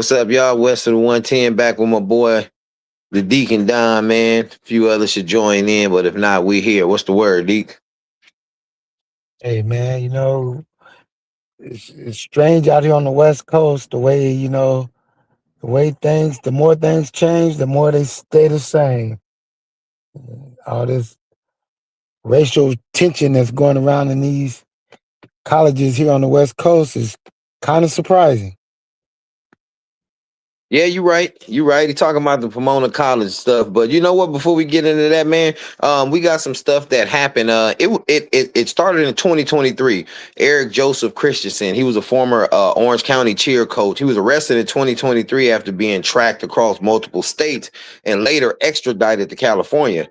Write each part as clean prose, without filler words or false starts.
What's up, y'all? West of the 110 back with my boy, the Deacon Don, man. A few others should join in, but if not, we here. What's the word, Deacon? Hey man, it's strange out here on the West Coast. The more things change, the more they stay the same. All this racial tension that's going around in these colleges here on the West Coast is kind of surprising. Yeah, you're right. You're right. He talking about the Pomona College stuff, but you know what? Before we get into that, man, we got some stuff that happened. It started in 2023. Eric Joseph Christensen, he was a former Orange County cheer coach. He was arrested in 2023 after being tracked across multiple states and later extradited to California.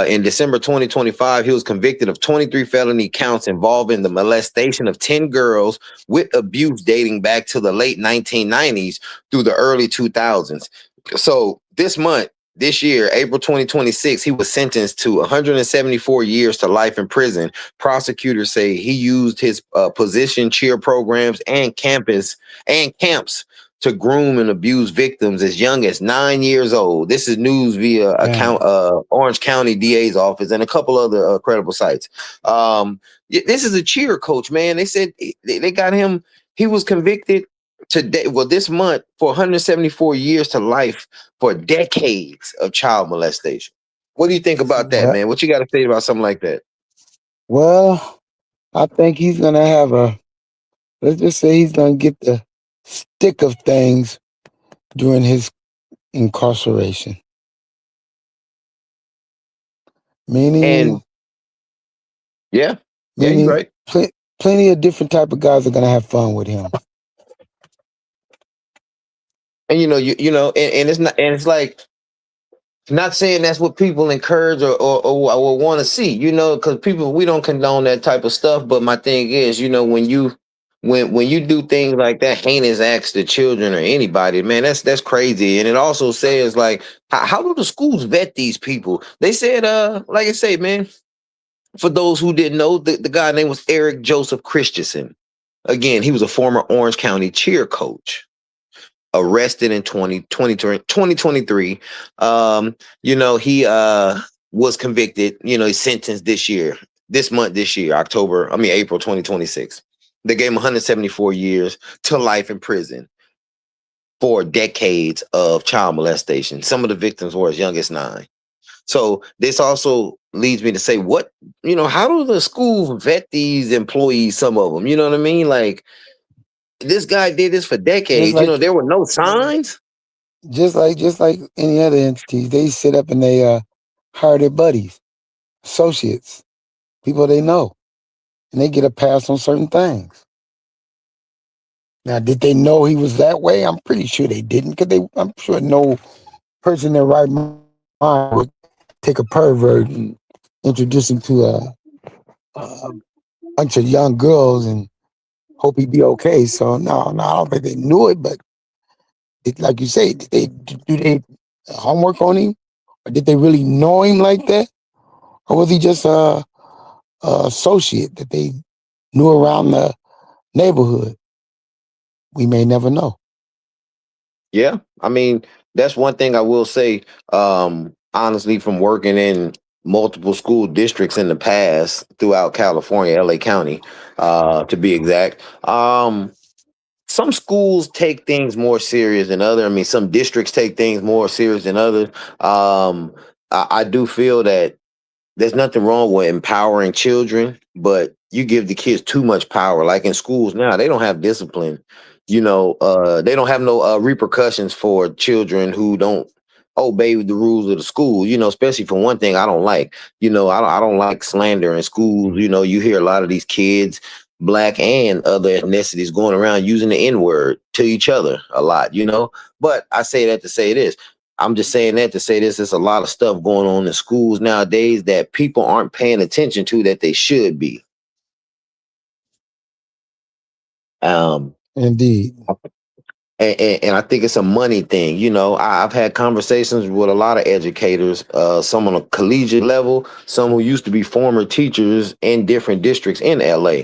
In December 2025, he was convicted of 23 felony counts involving the molestation of 10 girls with abuse dating back to the late 1990s through the early 2000s. So this year, April 2026, he was sentenced to 174 years to life in prison. Prosecutors say he used his position, cheer programs, and camps to groom and abuse victims as young as 9 years old. This is news via Damn. Orange County DA's office and a couple other credible sites. This is a cheer coach, man. They said they got him. He was convicted today, well, this month, for 174 years to life for decades of child molestation. What do you think about that, Well, man? What you got to say about something like that? well, I think he's gonna have a. Let's just say he's gonna get the stick of things during his incarceration. And Meaning, yeah, yeah, you're meaning, right. plenty of different type of guys are gonna have fun with him. And and it's not, and it's like, not saying that's what people encourage or want to see, because people, we don't condone that type of stuff. But my thing is, when you do things like that, heinous acts to children or anybody, man, that's crazy. And it also says, like, how do the schools vet these people? They said, like I say, man, for those who didn't know, the guy name was Eric Joseph Christensen. Again, he was a former Orange County cheer coach, arrested in 2023. He was convicted, he's sentenced this year, April 2026. They gave him 174 years to life in prison for decades of child molestation. Some of the victims were as young as 9. So this also leads me to say, how do the schools vet these employees? Some of them, you know what I mean? Like, this guy did this for Just decades. like There were no signs. just like any other entities, they sit up and they hire their buddies, associates, people they know, and they get a pass on certain things. Now, did they know he was that way? I'm pretty sure they didn't, because I'm sure no person in their right mind would take a pervert and introduce him to a bunch of young girls and hope he'd be okay. So no, I don't think they knew it, but like you say, did they do they homework on him, or did they really know him like that, or was he just a associate that they knew around the neighborhood? We may never know. Yeah, I mean, that's one thing I will say. Honestly, from working in multiple school districts in the past throughout California, LA County, to be exact. Some schools take things more serious than others. I mean, some districts take things more serious than others. I do feel that there's nothing wrong with empowering children, but you give the kids too much power. Like in schools now, they don't have discipline. They don't have no repercussions for children who don't obey the rules of the school. Especially for one thing, I don't like. I don't like slander in schools. You hear a lot of these kids, black and other ethnicities, going around using the N word to each other a lot. But I say that to say this. I'm just saying that to say this. There's a lot of stuff going on in schools nowadays that people aren't paying attention to that they should be. Um, Indeed. and I think it's a money thing. I've had conversations with a lot of educators, some on a collegiate level, some who used to be former teachers in different districts in LA.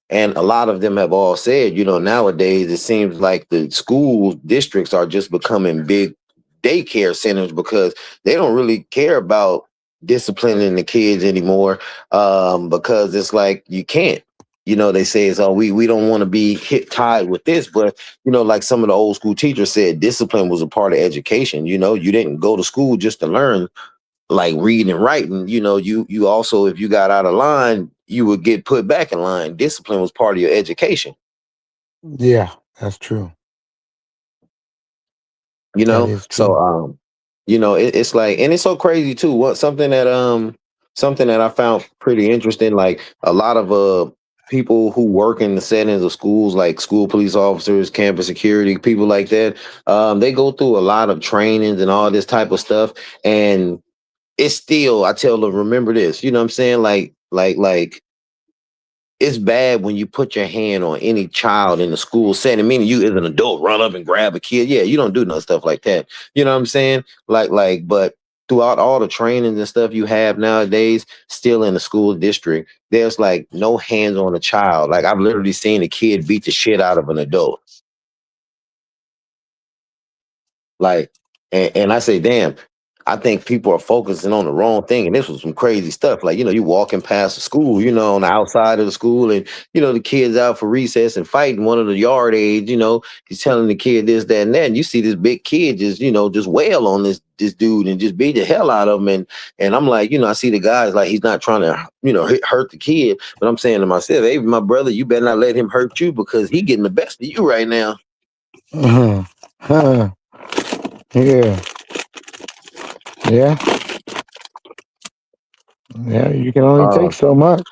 And a lot of them have all said, nowadays it seems like the school districts are just becoming big daycare centers because they don't really care about disciplining the kids anymore. Because it's like you can't. They say it's we don't want to be hit tied with this, but like some of the old school teachers said, discipline was a part of education. You didn't go to school just to learn like reading and writing. You also, if you got out of line, you would get put back in line. Discipline was part of your education. Yeah, that's true. you That know is so true. it's like, and it's so crazy too, what something that I found pretty interesting, like a lot of people who work in the settings of schools, like school police officers, campus security, people like that, they go through a lot of trainings and all this type of stuff. And it's still, I tell them, remember this, you know what I'm saying, like it's bad when you put your hand on any child in the school setting, meaning you as an adult run up and grab a kid. Yeah, you don't do no stuff like that. You know what I'm saying? But throughout all the trainings and stuff you have nowadays, still in the school district, there's like no hands on a child. Like I've literally seen a kid beat the shit out of an adult. Like, and I say, damn, I think people are focusing on the wrong thing. And this was some crazy stuff. Like, you walking past the school, on the outside of the school, and, the kids out for recess and fighting one of the yard aides, he's telling the kid this, that, and that. And you see this big kid just, just wail on this dude and just beat the hell out of him. And I'm like, I see the guys like he's not trying to, hurt the kid. But I'm saying to myself, hey, my brother, you better not let him hurt you because he getting the best of you right now. Uh-huh. Huh. Yeah. Yeah. Yeah. You can only Uh, take so much.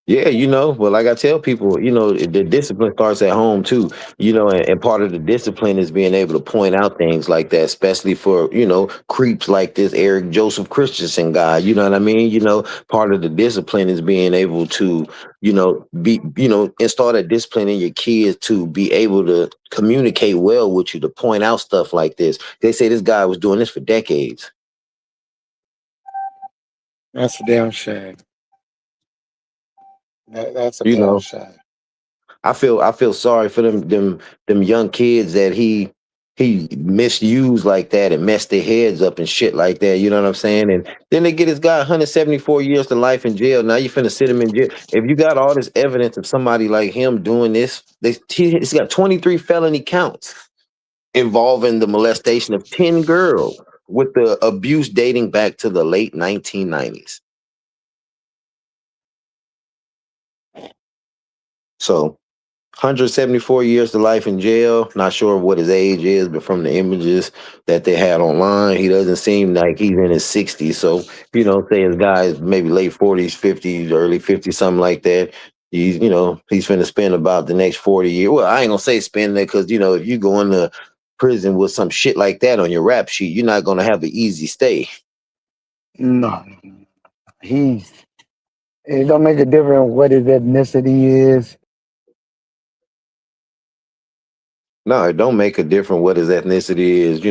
Yeah, but like I tell people, the discipline starts at home too, and part of the discipline is being able to point out things like that, especially for, creeps like this Eric Joseph Christensen guy, you know what I mean? Part of the discipline is being able to, and start a discipline in your kids to be able to communicate well with you, to point out stuff like this. They say this guy was doing this for decades, That's a damn shame. That's a you damn know. shame. I feel sorry for them young kids that he misused like that and messed their heads up and shit like that. You know what I'm saying? And then they get this guy 174 years to life in jail. Now you finna sit him in jail. If you got all this evidence of somebody like him doing this, he's got 23 felony counts involving the molestation of 10 girls with the abuse dating back to the late 1990s. So 174 years to life in jail. Not sure what his age is, but from the images that they had online, he doesn't seem like he's in his 60s. So, say his guy is maybe late 40s, 50s, early 50s, something like that. He's finna spend about the next 40 years. Well, I ain't gonna say spend that because, if you go into prison with some shit like that on your rap sheet, you're not gonna have an easy stay. No. He it don't make a difference what his ethnicity is. No, it don't make a difference what his ethnicity is.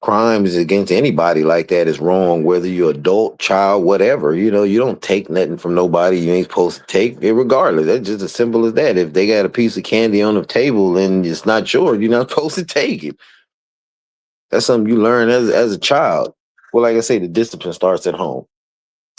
Crimes against anybody like that is wrong, whether you're adult, child, whatever. You don't take nothing from nobody you ain't supposed to take it regardless. That's just as simple as that. If they got a piece of candy on the table and it's not yours, you're not supposed to take it. That's something you learn as a child. Well, like I say, the discipline starts at home.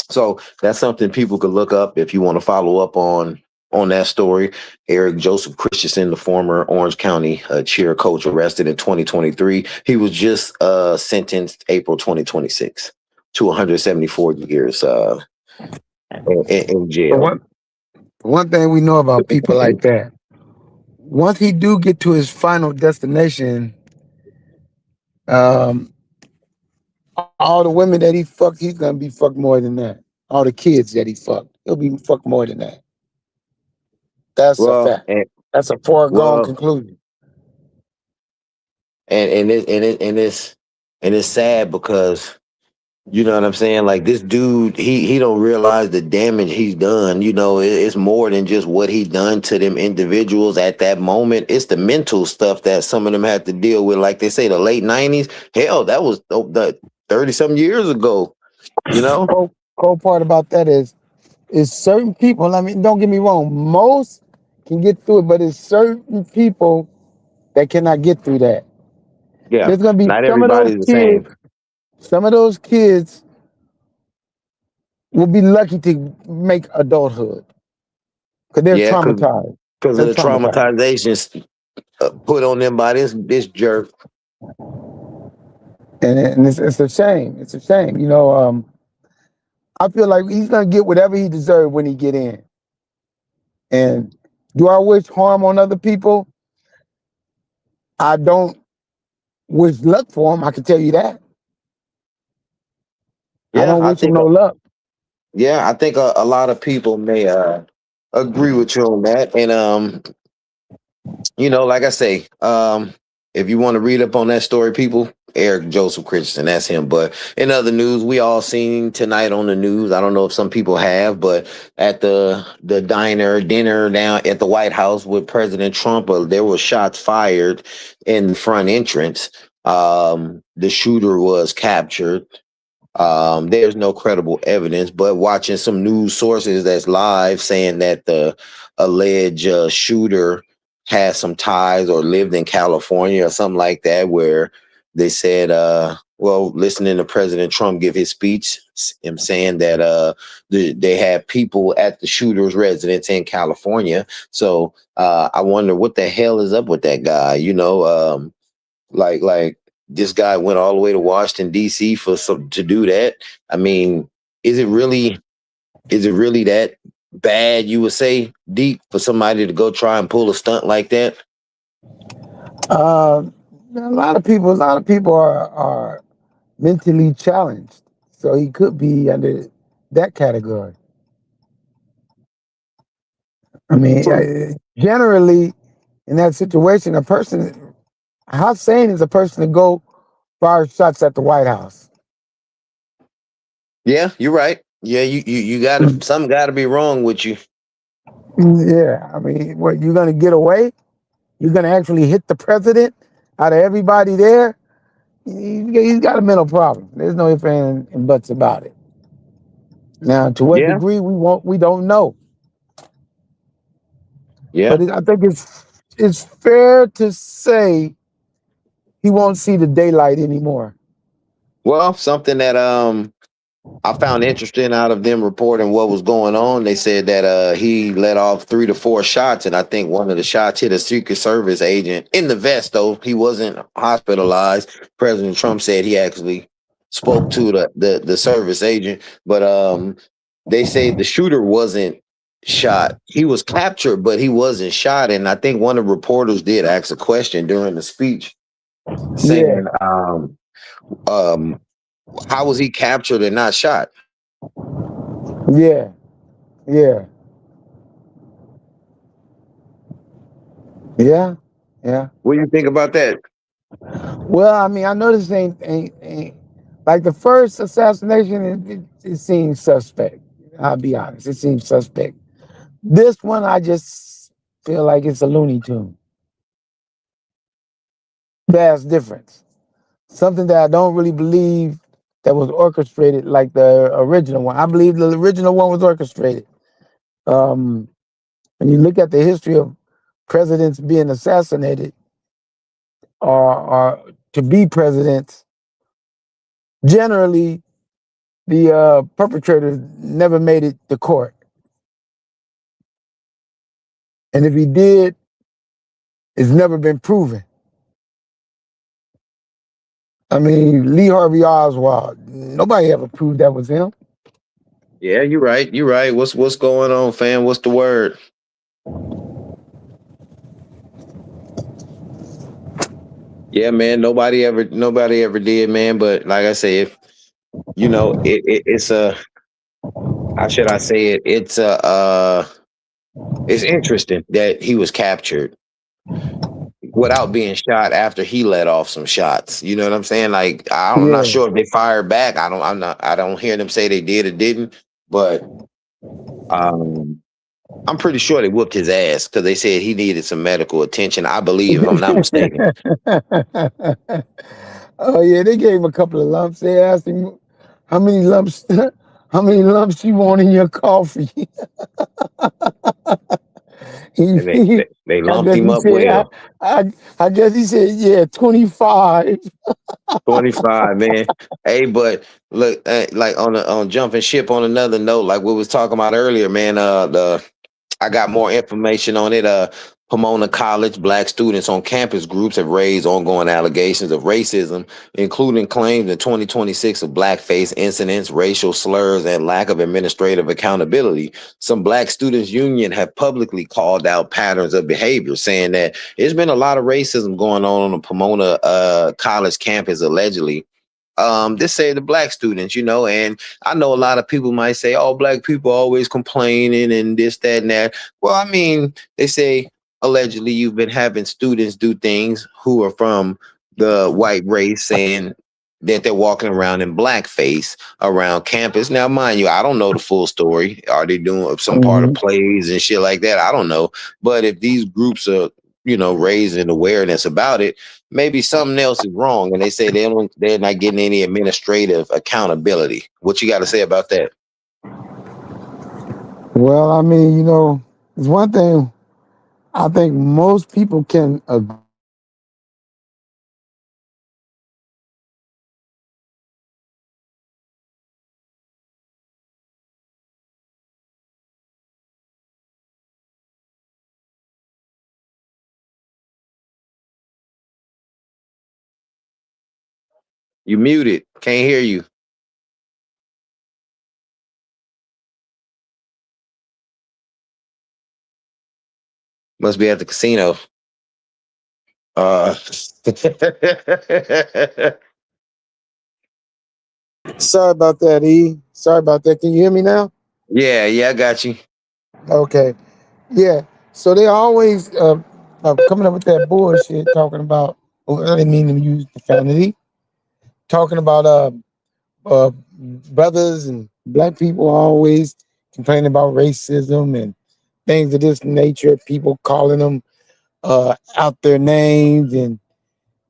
So that's something people could look up if you want to follow up on that story. Eric Joseph Christensen, the former Orange County cheer coach, arrested in 2023. He was just sentenced April 2026 to 174 years in But jail. one thing we know about people like that, once he do get to his final destination, um, all the women that he fucked, he's gonna be fucked more than that. All the kids that he fucked, he'll be fucked more than that. That's a Well, fact. That's a foregone well, conclusion. and it's sad because you know what I'm saying? Like this dude, he don't realize the damage he's done. It's more than just what he done to them individuals at that moment. It's the mental stuff that some of them had to deal with. Like they say, the late '90s. Hell, that was the 30 some years ago. You know? Cold part about that is it's certain people. I mean, don't get me wrong. Most can get through it, but it's certain people that cannot get through that. Yeah, There's gonna be not some of those everybody's the kids. same. Some of those kids will be lucky to make adulthood because they're Yeah, traumatized. because of They're the traumatized, traumatizations put on them by this jerk. and it's a shame. It's a shame. I feel like he's gonna get whatever he deserved when he get in. And do I wish harm on other people? I don't wish luck for him. I can tell you that. I Yeah, don't I wish him think. no luck. Yeah, I think a lot of people may agree with you on that. And like I say, if you want to read up on that story, people, Eric Joseph Christensen, that's him. But in other news, we all seen tonight on the news. I don't know if some people have, but at the dinner down at the White House with President Trump, there were shots fired in the front entrance. The shooter was captured. There's no credible evidence, but watching some news sources that's live saying that the alleged shooter has some ties or lived in California or something like that, where they said, listening to President Trump give his speech, him saying that they had people at the shooter's residence in California. So I wonder what the hell is up with that guy. Like this guy went all the way to Washington D.C. to do that. I mean, is it really that bad? You would say deep for somebody to go try and pull a stunt like that? Uh, a lot of people are mentally challenged, so he could be under that category. I mean, For generally, in that situation, how sane is a person to go fire shots at the White House? Yeah, you're right. Yeah, you got to something got to be wrong with you. Yeah, I mean, what, you're gonna get away? You're gonna actually hit the president out of everybody there? He's got a mental problem. There's no ifs, ands, and buts about it. Now, to what Yeah, degree we don't know, yeah. but I think it's fair to say he won't see the daylight anymore. Well, something that I found interesting out of them reporting what was going on. They said that he let off 3 to 4 shots, and I think one of the shots hit a Secret Service agent in the vest. Though he wasn't hospitalized, President Trump said he actually spoke to the service agent, but they say the shooter wasn't shot. He was captured, but he wasn't shot. And I think one of the reporters did ask a question during the speech, Yeah, saying, um, "How was he captured and not shot?" yeah, yeah, yeah, yeah. What do you think about that? Well, I mean, I know this ain't like the first assassination. It seems suspect. I'll be honest, it seems suspect. This one, I just feel like it's a Looney Tune. Vast difference. Something that I don't really believe that was orchestrated like the original one. I believe the original one was orchestrated. Um, when you look at the history of presidents being assassinated or to be presidents, generally the perpetrator never made it to court. And if he did, it's never been proven. I mean, Lee Harvey Oswald, nobody ever proved that was him. Yeah, you're right. You're right. What's going on, fam? What's the word? Yeah, man. Nobody ever did, man. But like I say, if it's a how should I say it? It's interesting that he was captured without being shot after he let off some shots. You know what I'm saying? Like I'm not Yeah, sure if they fired back. I don't hear them say they did or didn't, but um I'm pretty sure they whooped his ass because they said he needed some medical attention. I believe, if I'm not mistaken. oh yeah, they gave him a couple of lumps. They asked him how many lumps, How many lumps you want in your coffee? And they I lumped guess him he up said, well. I guess he said, yeah, 25. 25, man. Hey, but look, like on jumping ship on another note, like we was talking about earlier, man. The I got more information on it. Pomona College black students on campus groups have raised ongoing allegations of racism, including claims in 2026 of blackface incidents, racial slurs, and lack of administrative accountability. Some black students union have publicly called out patterns of behavior, saying that there's been a lot of racism going on the Pomona College campus allegedly. This say the black students, and I know a lot of people might say, oh, black people always complaining and this, that, and that. Well, I mean, they say allegedly you've been having students do things who are from the white race saying that they're walking around in blackface around campus. Now, mind you, I don't know the full story. Are they doing some part of Mhm. plays and shit like that? I don't know. But if these groups are, raising awareness about it, maybe something else is wrong, and they say they're not getting any administrative accountability. What you got to say about that? Well, I mean, it's one thing I think most people can agree on. You muted. Can't hear you. Must be at the casino. Uh, Sorry about that, E. Sorry about that. Can you hear me now? yeah, yeah, I got you. Okay. Yeah. So they always coming up with that bullshit talking about, oh, I didn't mean to use profanity, talking about uh, brothers and black people always complaining about racism and things of this nature, people calling them out their names and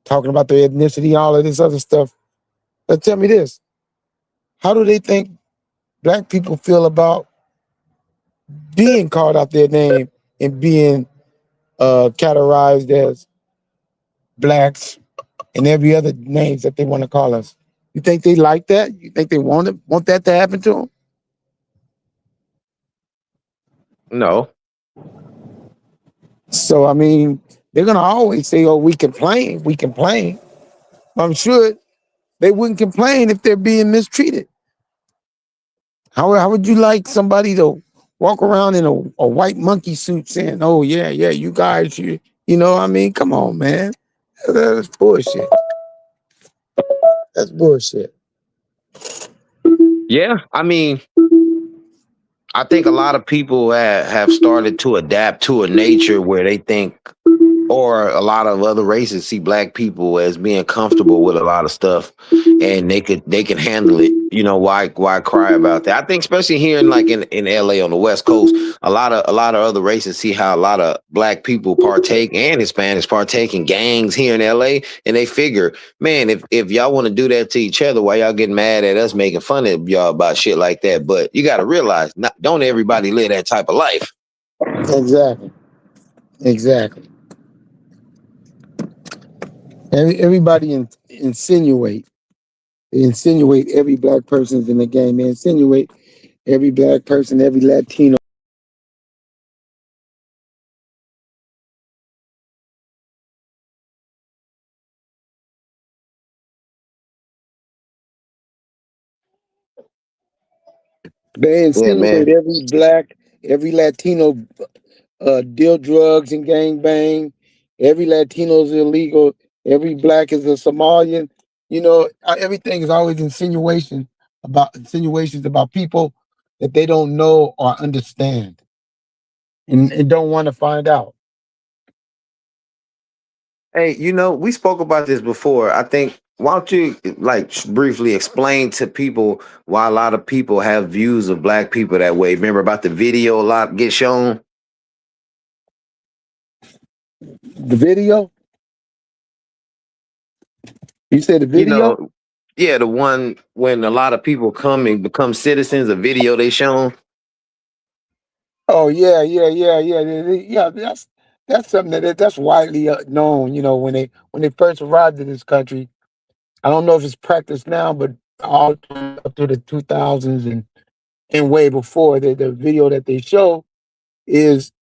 talking about their ethnicity, all of this other stuff. But tell me this, how do they think black people feel about being called out their name and being categorized as blacks and every other names that they want to call us? You think they like that? You think they want that to happen to them? No, So I mean, they're gonna always say, "Oh, we complain, we complain." I'm sure they wouldn't complain if they're being mistreated. How would you like somebody to walk around in a white monkey suit saying, "Oh yeah, yeah, you guys, you know?" I mean, come on, man, that's bullshit. That's bullshit. yeah, I mean, I think a lot of people have started to adapt to a nature where they think, or a lot of other races see black people as being comfortable with a lot of stuff, and they can handle it. Why cry about that? I think especially here in LA on the West Coast, a lot of other races see how a lot of black people partake and Hispanics partake in gangs here in LA, and they figure, man, if y'all want to do that to each other, why y'all getting mad at us making fun of y'all about shit like that? But you got to realize, don't everybody live that type of life. Exactly. Exactly. Everybody insinuate. They insinuate every black person's in the game. They insinuate every black person, every Latino. They Yeah, insinuate man. every black, every Latino deal drugs and gang bang. Every Latino is illegal. Every black is a Somalian. Everything is always insinuations about people that they don't know or understand and don't want to find out. Hey, we spoke about this before. I think, why don't you like briefly explain to people why a lot of people have views of black people that way? Remember about the video a lot get shown? The video? You said the You know, video? Yeah, the one when a lot of people come and become citizens, a video they shown. Oh yeah, yeah, yeah, yeah, yeah. That's something that's widely known. You know, when they first arrived in this country, I don't know if it's practiced now, but all through up to the 2000s and way before, the video that they show is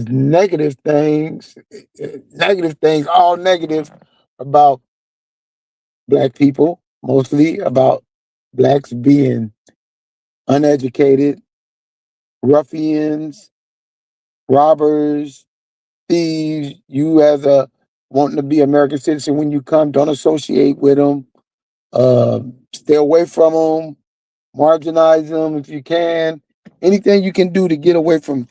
negative things, negative things, all negative about black people, mostly about blacks being uneducated, ruffians, robbers, thieves. You as a wanting to be American citizen when you come, don't associate with them. Stay away from them. Marginalize them if you can. Anything you can do to get away from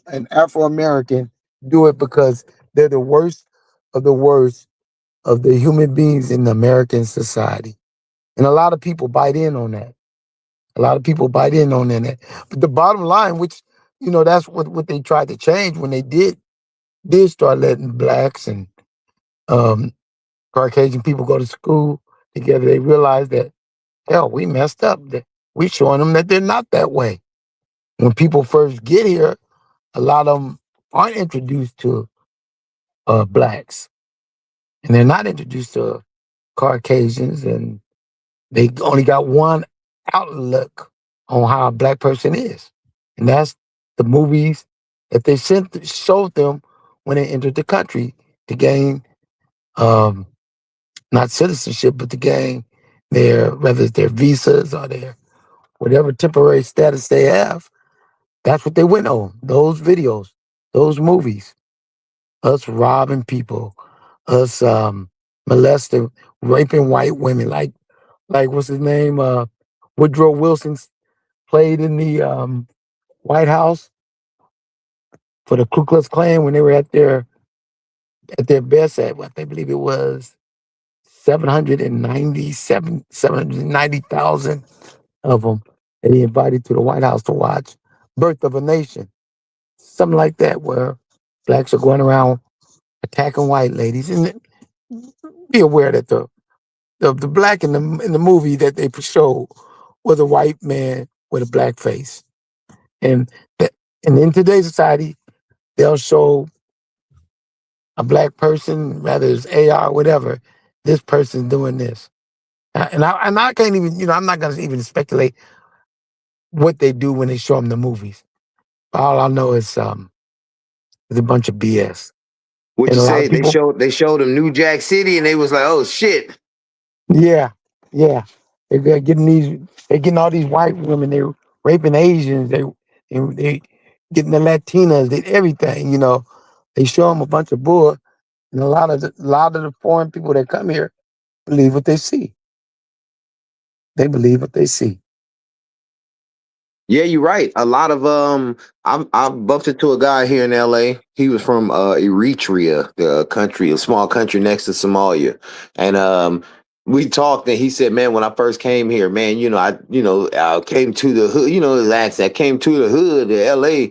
an Afro American, do it because they're the worst of the human beings in American society. And a lot of people bite in on that. A lot of people bite in on that. But the bottom line, which that's what they tried to change when they did start letting blacks and um, Caucasian people go to school together. They realized that hell, we messed up. That we showing them that they're not that way. When people first get here, a lot of them aren't introduced to blacks, and they're not introduced to Caucasians, and they only got one outlook on how a black person is, and that's the movies that they showed them when they entered the country to gain um, not citizenship, but to gain whether it's their visas or their whatever temporary status they have. That's what they went on. Those videos, those movies, us robbing people, us molesting, raping white women, like what's his name? Woodrow Wilson played in the White House for the Ku Klux Klan when they were at their best at what they believe it was 790,000 of them that he invited to the White House to watch Birth of a Nation, something like that, where blacks are going around attacking white ladies. And be aware that the black in the movie that they showed was a white man with a black face. And that, and in today's society, they'll show a black person, whether it's AR or whatever, this person's doing this. And I can't even, I'm not gonna even speculate what they do when they show them the movies. All I know is it's a bunch of BS. What And you a lot say? of people, They showed them New Jack City, and they was like, "Oh shit." yeah, yeah. They're getting all these white women, they're raping Asians, they getting the Latinas, they everything, They show them a bunch of bull, and a lot of the foreign people that come here believe what they see. They believe what they see. Yeah, you're right. A lot of I bumped into a guy here in LA. He was from Eritrea, the country, a small country next to Somalia. And we talked and he said, "Man, when I first came here, man, I came to the hood, his accent, came to the hood, the LA,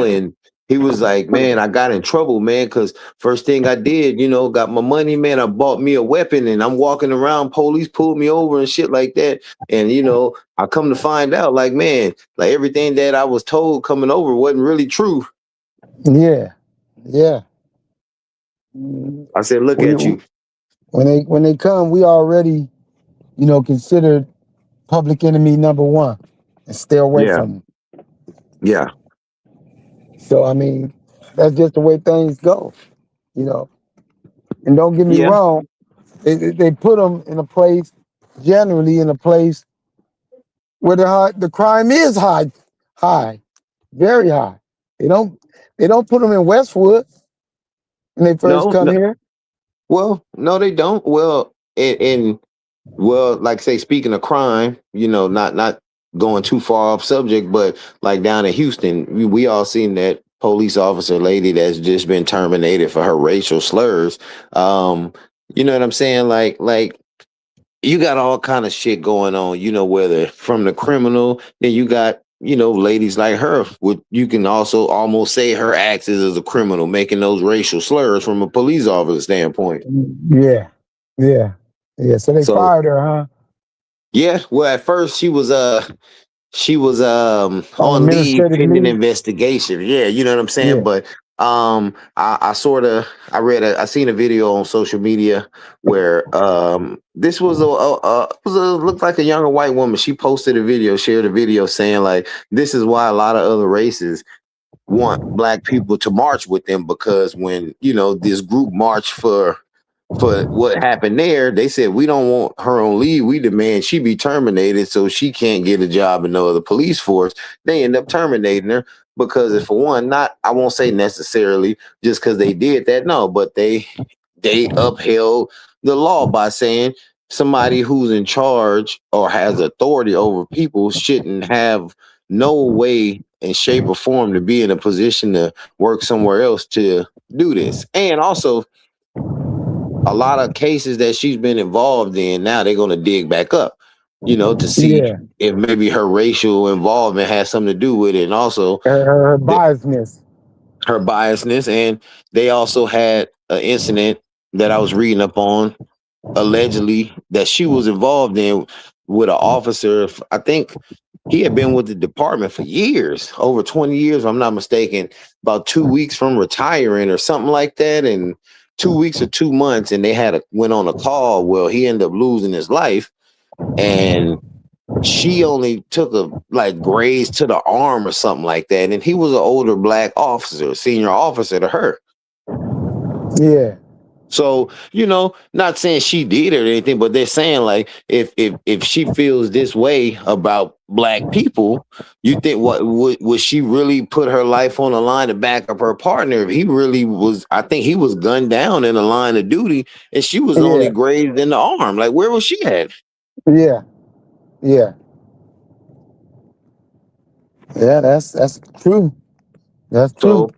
and he was like, "Man, I got in trouble, man, cuz first thing I did, got my money, man, I bought me a weapon and I'm walking around, police pulled me over and shit like that." And I come to find out, like, man, like everything that I was told coming over wasn't really true. Yeah, yeah. Mm, I said, look We at you. when they come, we already considered public enemy number one, and stay away Yeah, from them. yeah, So I mean, that's just the way things go, you know. And don't get me yeah. wrong, they put them in a place, generally in a place where the crime is high, very high. They don't they don't put them in Westwood when they first No, come no. here. Well, no, they don't. Well, well, like say, speaking of crime, not going too far off subject, but like down in Houston, we all seen that police officer lady that's just been terminated for her racial slurs. Um, you know what I'm saying? Like you got all kind of shit going on, whether from the criminal, then you got, ladies like her, what you can also almost say her acts as a criminal, making those racial slurs from a police officer standpoint. Yeah, yeah. Yeah, so they So fired her, huh? yeah, well, at first she was On on leave administrative pending leave. investigation. Yeah, you know what I'm saying? Yeah. But I sort of I seen a video on social media where this was looked like a younger white woman. She posted a video, shared a video saying like this is why a lot of other races want black people to march with them, because when this group marched for what happened there, they said we don't want her on leave. We demand she be terminated so she can't get a job in no other police force. They end up terminating her because, if for one, not I won't say necessarily just because they did that, no, but they upheld the law by saying somebody who's in charge or has authority over people shouldn't have no way in shape or form to be in a position to work somewhere else to do this. And also, a lot of cases that she's been involved in, now they're going to dig back up, to see Yeah. if maybe her racial involvement has something to do with it, and also Her the, biasness. her biasness. And they also had an incident that I was reading up on, allegedly, that she was involved in with an officer. I think he had been with the department for years, over 20 years, if I'm not mistaken, about 2 weeks from retiring or something like that. And 2 weeks or 2 months, and they went on a call. Well, he ended up losing his life, and she only took a like graze to the arm or something like that. And he was an older black officer, senior officer to her. Yeah. So, not saying she did it or anything, but they're saying like if she feels this way about black people, you think what would she really put her life on the line to back up her partner? If he really was, I think he was gunned down in the line of duty, and she was only Yeah. grazed in the arm. Like, where was she at? Yeah. Yeah. Yeah, that's true. That's true. So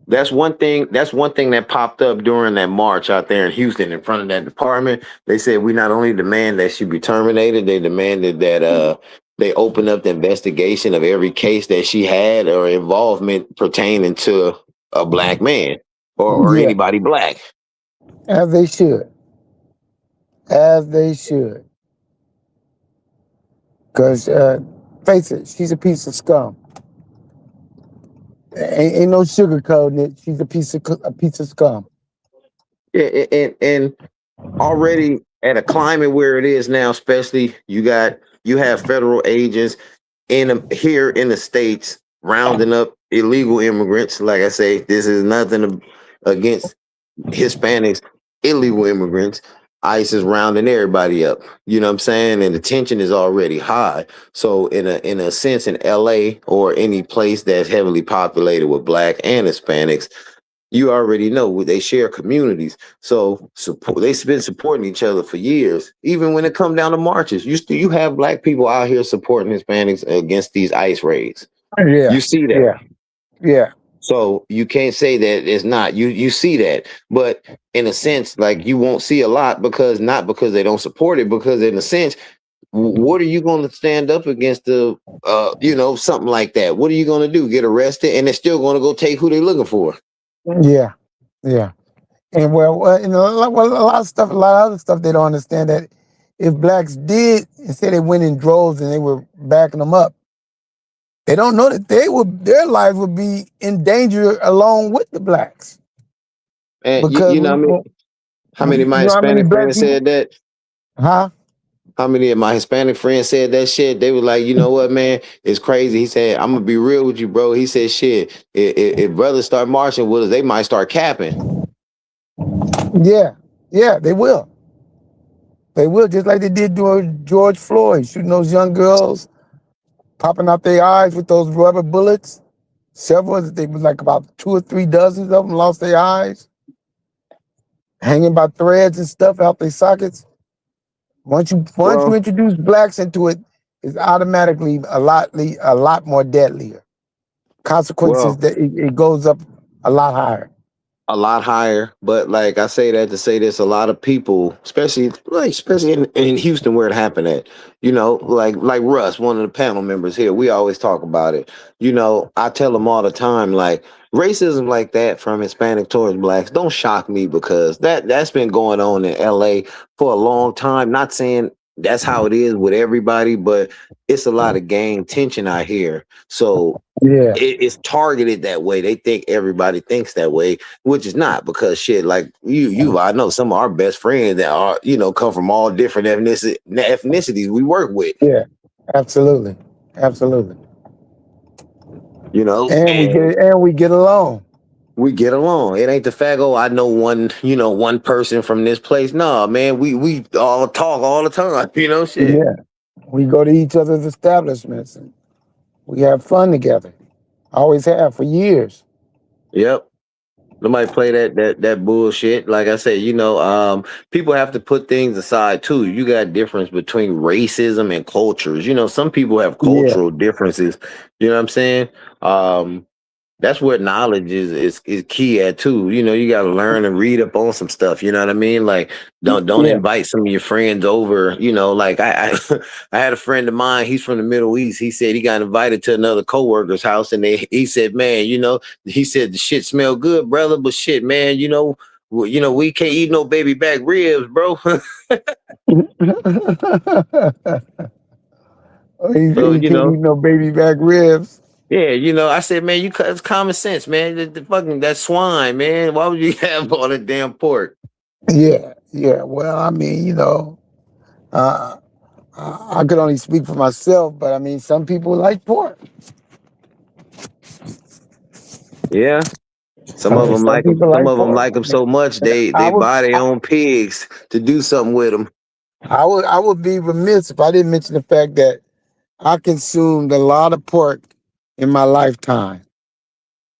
that's one thing that popped up during that march out there in Houston in front of that department. They said we not only demand that she be terminated, they demanded that they open up the investigation of every case that she had or involvement pertaining to a black man or Yeah. anybody black. As they should. As they should. Because, face it, she's a piece of scum. Ain't no sugarcoating it. She's a piece of scum. Yeah, and already at a climate where it is now, especially you have federal agents here in the states rounding up illegal immigrants. Like I say, this is nothing against Hispanics, illegal immigrants. ICE is rounding everybody up. You know what I'm saying? And the tension is already high. So in a sense, in LA or any place that's heavily populated with black and Hispanics, you already know they share communities. So they've been supporting each other for years. Even when it come down to marches, you have black people out here supporting Hispanics against these ICE raids. Yeah. You see that. Yeah. Yeah. So you can't say that it's not. You see that, but in a sense, like you won't see a lot because not because they don't support it, because in a sense, what are you going to stand up against something like that? What are you going to do? Get arrested, and they're still going to go take who they're looking for. Yeah. Yeah. And a lot of stuff, a lot of other stuff they don't understand that if blacks did and say they went in droves and they were backing them up, they don't know that their lives would be in danger along with the blacks. And Because you know, how many of you my know how many Hispanic black friends people, said that? huh? How many of my Hispanic friends said that shit? They were like, you know what, man, it's crazy. He said, I'm gonna be real with you, bro. He said, shit, if brothers start marching with us, they might start capping. Yeah, yeah, they will. They will, just like they did during George Floyd, shooting those young girls, popping out their eyes with those rubber bullets. Several, they was like about 2 or 3 dozen of them lost their eyes, hanging by threads and stuff out their sockets. Once you Well, introduce blacks into it, it's automatically a lot more deadlier. Consequences well, that it goes up a lot higher. a lot higher. But like I say that to say this, a lot of people, especially in Houston where it happened at, like Russ, one of the panel members here, we always talk about it. I tell them all the time, like racism like that from Hispanic towards blacks don't shock me because that's been going on in LA for a long time. Not saying that's how it is with everybody, but it's a lot of gang tension out here. So Yeah, it's targeted that way. They think everybody thinks that way, which is not because shit, like I know some of our best friends that are, come from all different ethnicities we work with, yeah, absolutely, absolutely. and And we get along. we get along. It ain't the fact, oh, I know one person from this place. No, man, we all talk all the time, shit. Yeah, we go to each other's establishments and we have fun together. Always have for years. Yep. Nobody play that bullshit. Like I said, people have to put things aside too. You got difference between racism and cultures. Some people have Yeah, cultural differences. You know what I'm saying? Um, that's where knowledge is key at too. You got to learn and read up on some stuff. You know what I mean? Like don't yeah. invite some of your friends over. Like I I had a friend of mine. He's from the Middle East. He said he got invited to another coworker's house, and he said, man, he said the shit smell good, brother, but shit, man, we can't eat no baby back ribs, bro. So He can't eat no baby back ribs. yeah, I said, man, it's common sense, man. The fucking that swine, man. Why would you have all that damn pork? Yeah, yeah. Well, I mean, uh, I could only speak for myself, but I mean, some people like pork. Yeah, I mean, some people Some like of them pork. like them I mean, so much and they buy their own pigs to do something with them. I would be remiss if I didn't mention the fact that I consumed a lot of pork in my lifetime.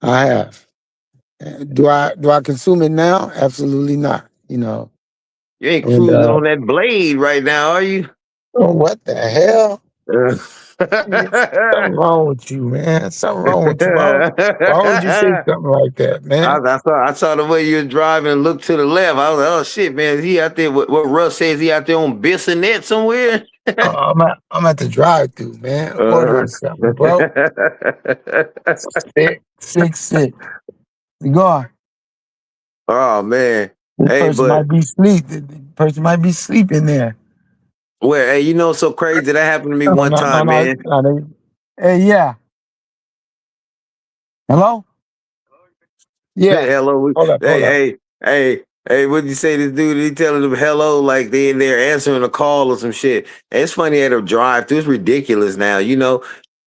I have. Do I consume it now? Absolutely not. You ain't And cruising on that blade right now, are you? oh, what the hell? Uh, Something wrong with you, man. Something wrong with you. Why would you say something like that, man? I saw the way you were driving and looked to the left. I was like, oh shit, man, is he out there? What Russ says he out there on Bissonnette somewhere? I'm at the drive through, man. Uh, Ordering something, bro. Sick. You go on. oh man. This Hey, person but might be asleep. The person might be sleeping there. hey, so crazy that happened to me No, one no, no, time, no. man. Hey, yeah. Hello? Yeah. Hello. Hold up, hold up. Hey, what'd you say this dude? He telling them hello like they're answering a call or some shit. And it's funny at a drive through. It's ridiculous now.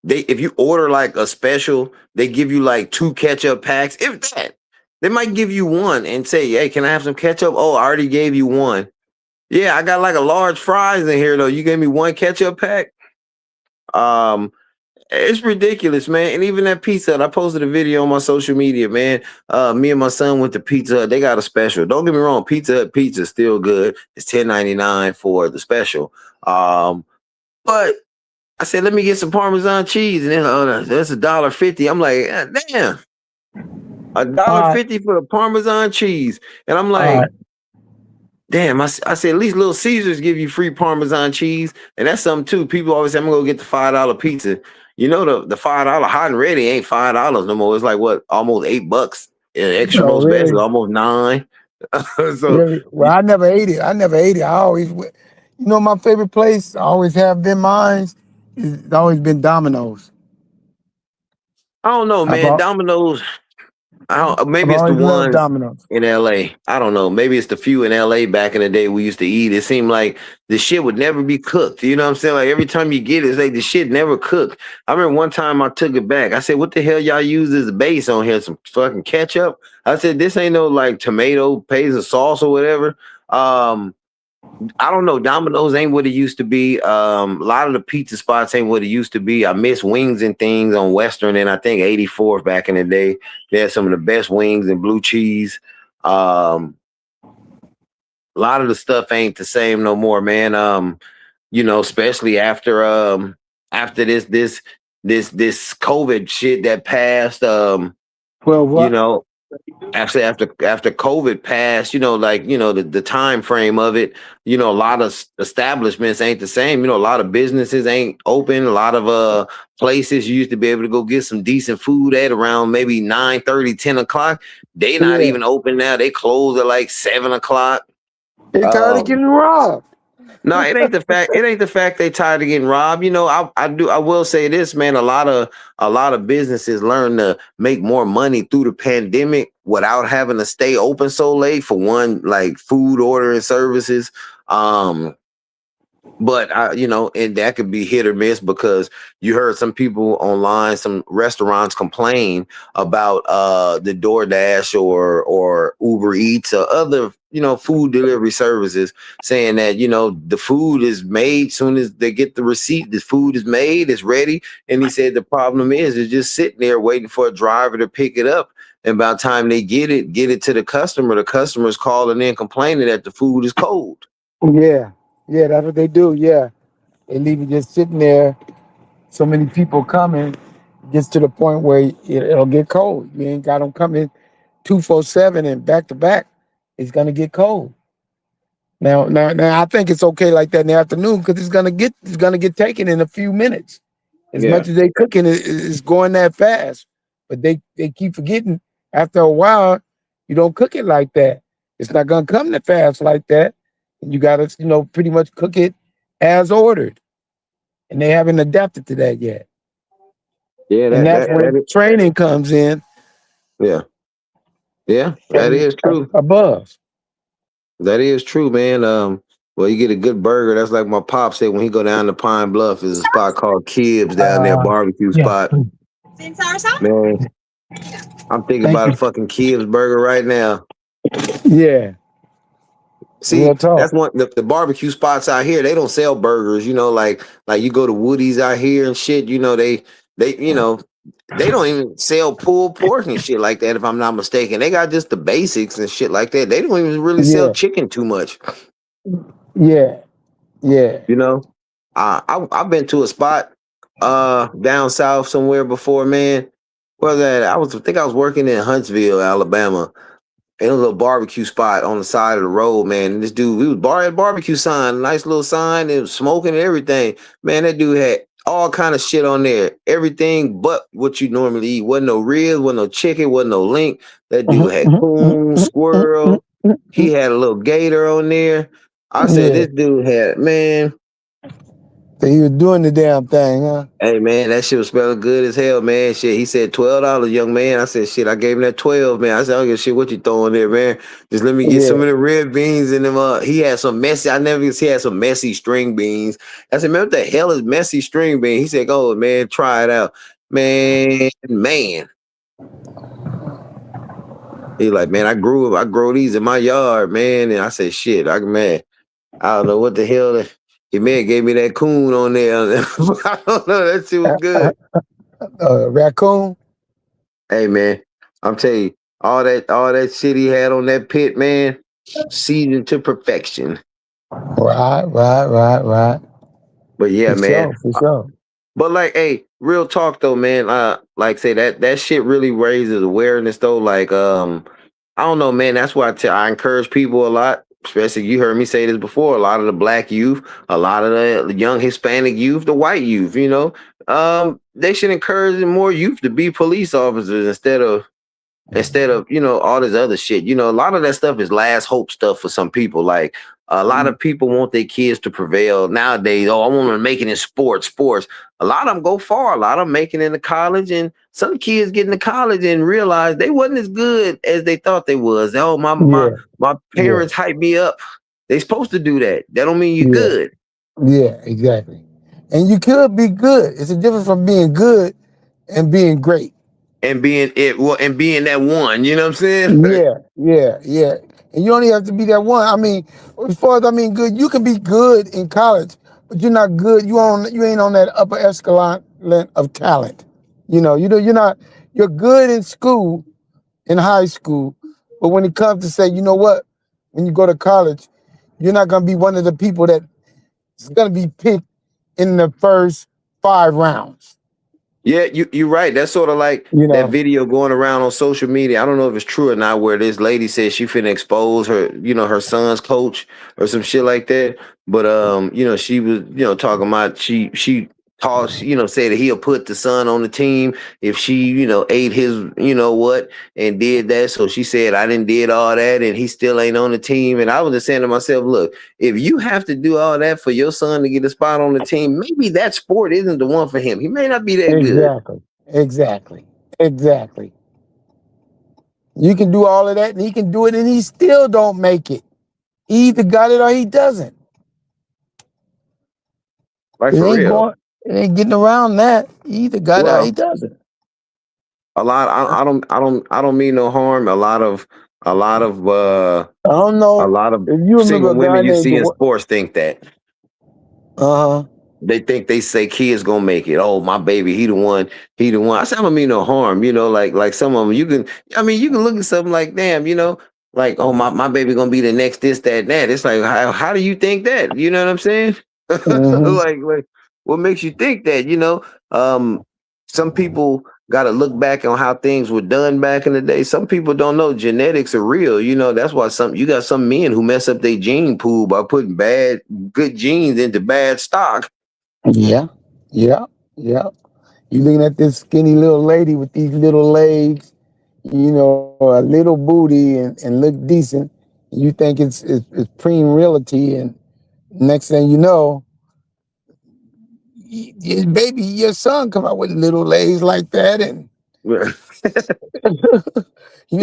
They if you order like a special, they give you like 2 ketchup packs. If that, they might give you one and say, hey, can I have some ketchup? Oh, I already gave you one. Yeah, I got like a large fries in here though. You gave me 1 ketchup pack. Um, it's ridiculous, man. And even that Pizza Hut, I posted a video on my social media, man. Me and my son went to Pizza Hut. They got a special. Don't get me wrong, Pizza Hut pizza is still good. It's $10.99 for the special. But I said, let me get some Parmesan cheese, and then that's $1.50. I'm like, damn, a All dollar right, fifty for the Parmesan cheese, and I'm all right. like, damn, I said, at least Little Caesars give you free Parmesan cheese. And that's something too. People always say, I'm going to go get the $5 pizza. The $5 hot and ready ain't $5 no more. It's like what, almost $8. Extra Oh, most special, really? almost 9. So Really? Well, I never ate it. I always, my favorite place, I always have been mine. It's always been Domino's. I don't know, I've, man. al- Domino's, I've maybe it's the always loved ones Domino's. in LA. I don't know. Maybe it's the few in LA back in the day we used to eat. It seemed like the shit would never be cooked. You know what I'm saying? Like every time you get it, it's like the shit never cooked. I remember one time I took it back. I said, what the hell y'all use as a base on here? Some fucking ketchup? I said, this ain't no like tomato paste or sauce or whatever. I don't know. Domino's ain't what it used to be. A lot of the pizza spots ain't what it used to be. I miss Wings and Things on Western and I think 84th back in the day. They had some of the best wings and blue cheese. Um, a lot of the stuff ain't the same no more, man. Especially after this COVID shit that passed. Well, what? actually after COVID passed, like the time frame of it, a lot of establishments ain't the same. A lot of businesses ain't open. A lot of places you used to be able to go get some decent food at around maybe 9:30, 10 o'clock. They not Yeah, even open now. They close at like 7 o'clock. they tired of Um, getting robbed. no, it ain't the fact. It ain't the fact they tired of getting robbed. I will say this, man. A lot of businesses learn to make more money through the pandemic without having to stay open so late. For one, like food ordering services. Um, but and that could be hit or miss because you heard some people online, some restaurants complain about the DoorDash or Uber Eats or other food delivery services, saying that the food is made soon as they get the receipt. The food is made, it's ready, and he said the problem is it's just sitting there waiting for a driver to pick it up. And by the time they get it to the customer's calling in complaining that the food is cold. Yeah, yeah, that's what they do. Yeah, they leave it just sitting there. So many people coming, gets to the point where it'll get cold. You ain't got them coming 247 and back to back. It's gonna get cold. Now, I think it's okay like that in the afternoon because it's gonna get taken in a few minutes. As Yeah. much as they cooking, it's going that fast. But they keep forgetting after a while, you don't cook it like that. It's not gonna come that fast like that. And you gotta, pretty much cook it as ordered. And they haven't adapted to that yet. Yeah, And that that's that when that training comes in yeah. Yeah, that from is true. above. That is true, man. Well, you get a good burger. That's like my pop said when he go down to Pine Bluff. There's a spot called Kibb's down there, barbecue Yeah. spot. Man, I'm thinking Thank about a you. fucking Kibb's burger right now. Yeah. Real See, talk. that's one the barbecue spots out here. They don't sell burgers, like you go to Woody's out here and shit. They don't even sell pulled pork and shit like that. If I'm not mistaken, they got just the basics and shit like that. They don't even really sell Yeah. chicken too much. Yeah. Yeah. You know, I've been to a spot down south somewhere before, man. Where that I think I was working in Huntsville, Alabama. And a little barbecue spot on the side of the road, man. And this dude, we was had barbecue sign, nice little sign, and smoking and everything. Man, that dude had all kind of shit on there. Everything but what you normally eat. Wasn't no ribs, wasn't no chicken, wasn't no link. That dude had coon, squirrel. He had a little gator on there. I said, Yeah. this dude had, man. So he was doing the damn thing, huh? Hey man, that shit was smelling good as hell, man. Shit, he said $12, young man. I said, shit, I gave him that 12, man. I said, I don't give a shit what you throwing there, man. Just let me get some Yeah. of the red beans in them. He had some messy. I never he had some messy string beans. I said, man, what the hell is messy string bean? He said, oh man, try it out, man. He like, man, I grow these in my yard, man. And I said, shit, I don't know what the hell. He man gave me that coon on there. I don't know. That shit was good. Raccoon. Hey man, I'm telling you, all that shit he had on that pit, man, seasoned to perfection. Right. But yeah, For man. sure. For sure. But like, hey, real talk though, man. Like say that shit really raises awareness though. Like, I don't know, man. That's why I encourage people a lot. Especially you heard me say this before. A lot of the black youth, a lot of the young Hispanic youth, the white youth. They should encourage more youth to be police officers instead of all this other shit. A lot of that stuff is last hope stuff for some people. Like a lot of people want their kids to prevail nowadays. Oh, I want to make it in sports. A lot of them go far. A lot of them make it into college, and some kids get into college and realize they wasn't as good as they thought they was. Oh, my my Yeah. my Yeah. parents hyped me up. They supposed to do that. That don't mean you're Yeah. good. Yeah. Exactly. And you could be good. It's a difference from being good and being great. And being that one, you know what I'm saying? Yeah. And you only have to be that one. I mean, as far as I mean, good. You can be good in college, but you're not good. You ain't on that upper echelon of talent. You're not. You're good in school, in high school, but when it comes to say, you know what, when you go to college, you're not gonna be one of the people that's gonna be picked in the first 5 rounds. Yeah, you're right. That's sort of like You that know. video going around on social media. I don't know if it's true or not, where this lady says she finna expose her, her son's coach or some shit like that. But she was, talking about she tossed, said that he'll put the son on the team if she, ate his, what, and did that. So she said I didn't did all that, and he still ain't on the team. And I was just saying to myself, look, if you have to do all that for your son to get a spot on the team, maybe that sport isn't the one for him. He may not be that good. Exactly. Exactly. Exactly. You can do all of that, and he can do it, and he still don't make it. He either got it or he doesn't. Like It for ain't real. going. It ain't getting around that. He either got it or he Well, doesn't. a lot. I don't mean no harm. A lot of, I don't a know lot of if you remember single a guy women you named. see in sports think that. Uh huh. They think they say kids gonna make it. Oh, my baby, he the one. He the one. I said I don't mean no harm. Like some of them, you can. I mean, you can look at something like, damn, like, oh, my baby gonna be the next this, that, and that. It's like, how do you think that? You know what I'm saying? Mm-hmm. like what makes you think that? Some people got to look back on how things were done back in the day. Some people don't know genetics are real. That's why you got some men who mess up their gene pool by putting good genes into bad stock. Yeah. Yeah. Yeah. You looking at this skinny little lady with these little legs, a little booty, and look decent. You think it's preem realty, and next thing you know, baby, your son come out with little legs like that, and you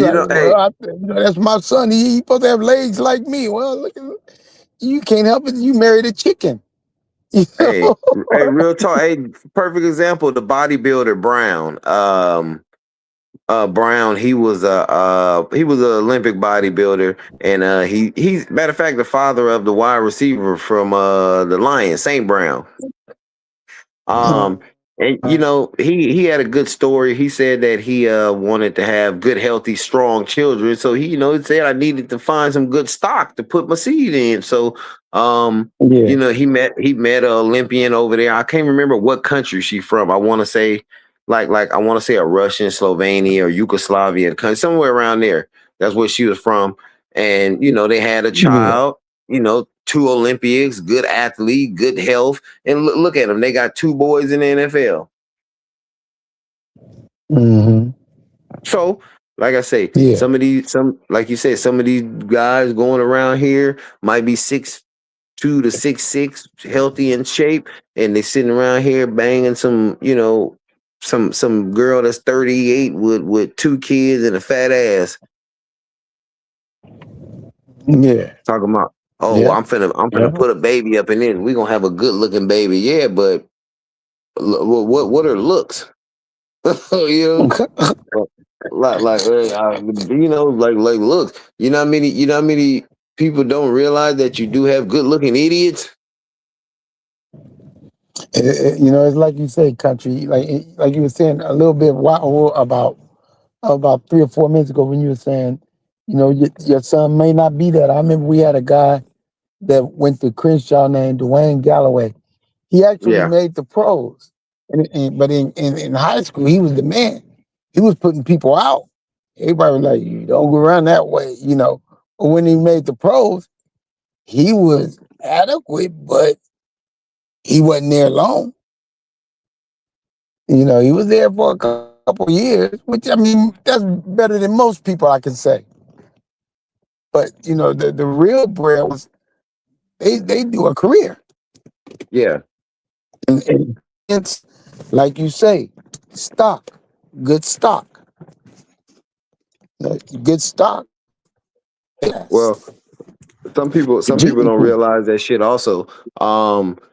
like, well, Hey, that's my son. He supposed to have legs like me. Well, look, you can't help it. You married a chicken. You hey, know? hey, real talk. Hey, perfect example, the bodybuilder Brown. Brown, he was an Olympic bodybuilder, and he's matter of fact the father of the wide receiver from the Lions, Saint Brown. Um, and he had a good story. He said that he wanted to have good, healthy, strong children. So he said I needed to find some good stock to put my seed in. So Yeah. he met an Olympian over there. I can't remember what country she from. I want to say like I want to say a Russian, Slovenia, or Yugoslavian country, somewhere around there. That's where she was from. And they had a Yeah. child. Two Olympics, good athlete, good health, and look at them. They got two boys in the NFL. Hmm. So, like I say, Yeah. some like you said, some of these guys going around here might be 6'2" to 6'6", healthy in shape, and they sitting around here banging some girl that's 38 with two kids and a fat ass, Yeah. talking about, oh, Yeah. I'm finna Yeah. put a baby up in it. We gonna have a good looking baby, yeah, but what are looks? you like look, how many people don't realize that you do have good looking idiots. It's like you say, country. Like you were saying a little bit about 3 or 4 minutes ago when you were saying, your son may not be that. I remember we had a guy that went to Crenshaw named Dwayne Galloway. He actually Yeah, made the pros, but in high school he was the man. He was putting people out. Everybody was like, "You don't go around that way." But when he made the pros, he was adequate, but he wasn't there long. He was there for a couple of years, which I mean, that's better than most people I can say. But the real bread was they do a career, yeah. and it's like you say, stock, good stock, good stock. Yes, Well, some people gene don't pool. realize that shit also.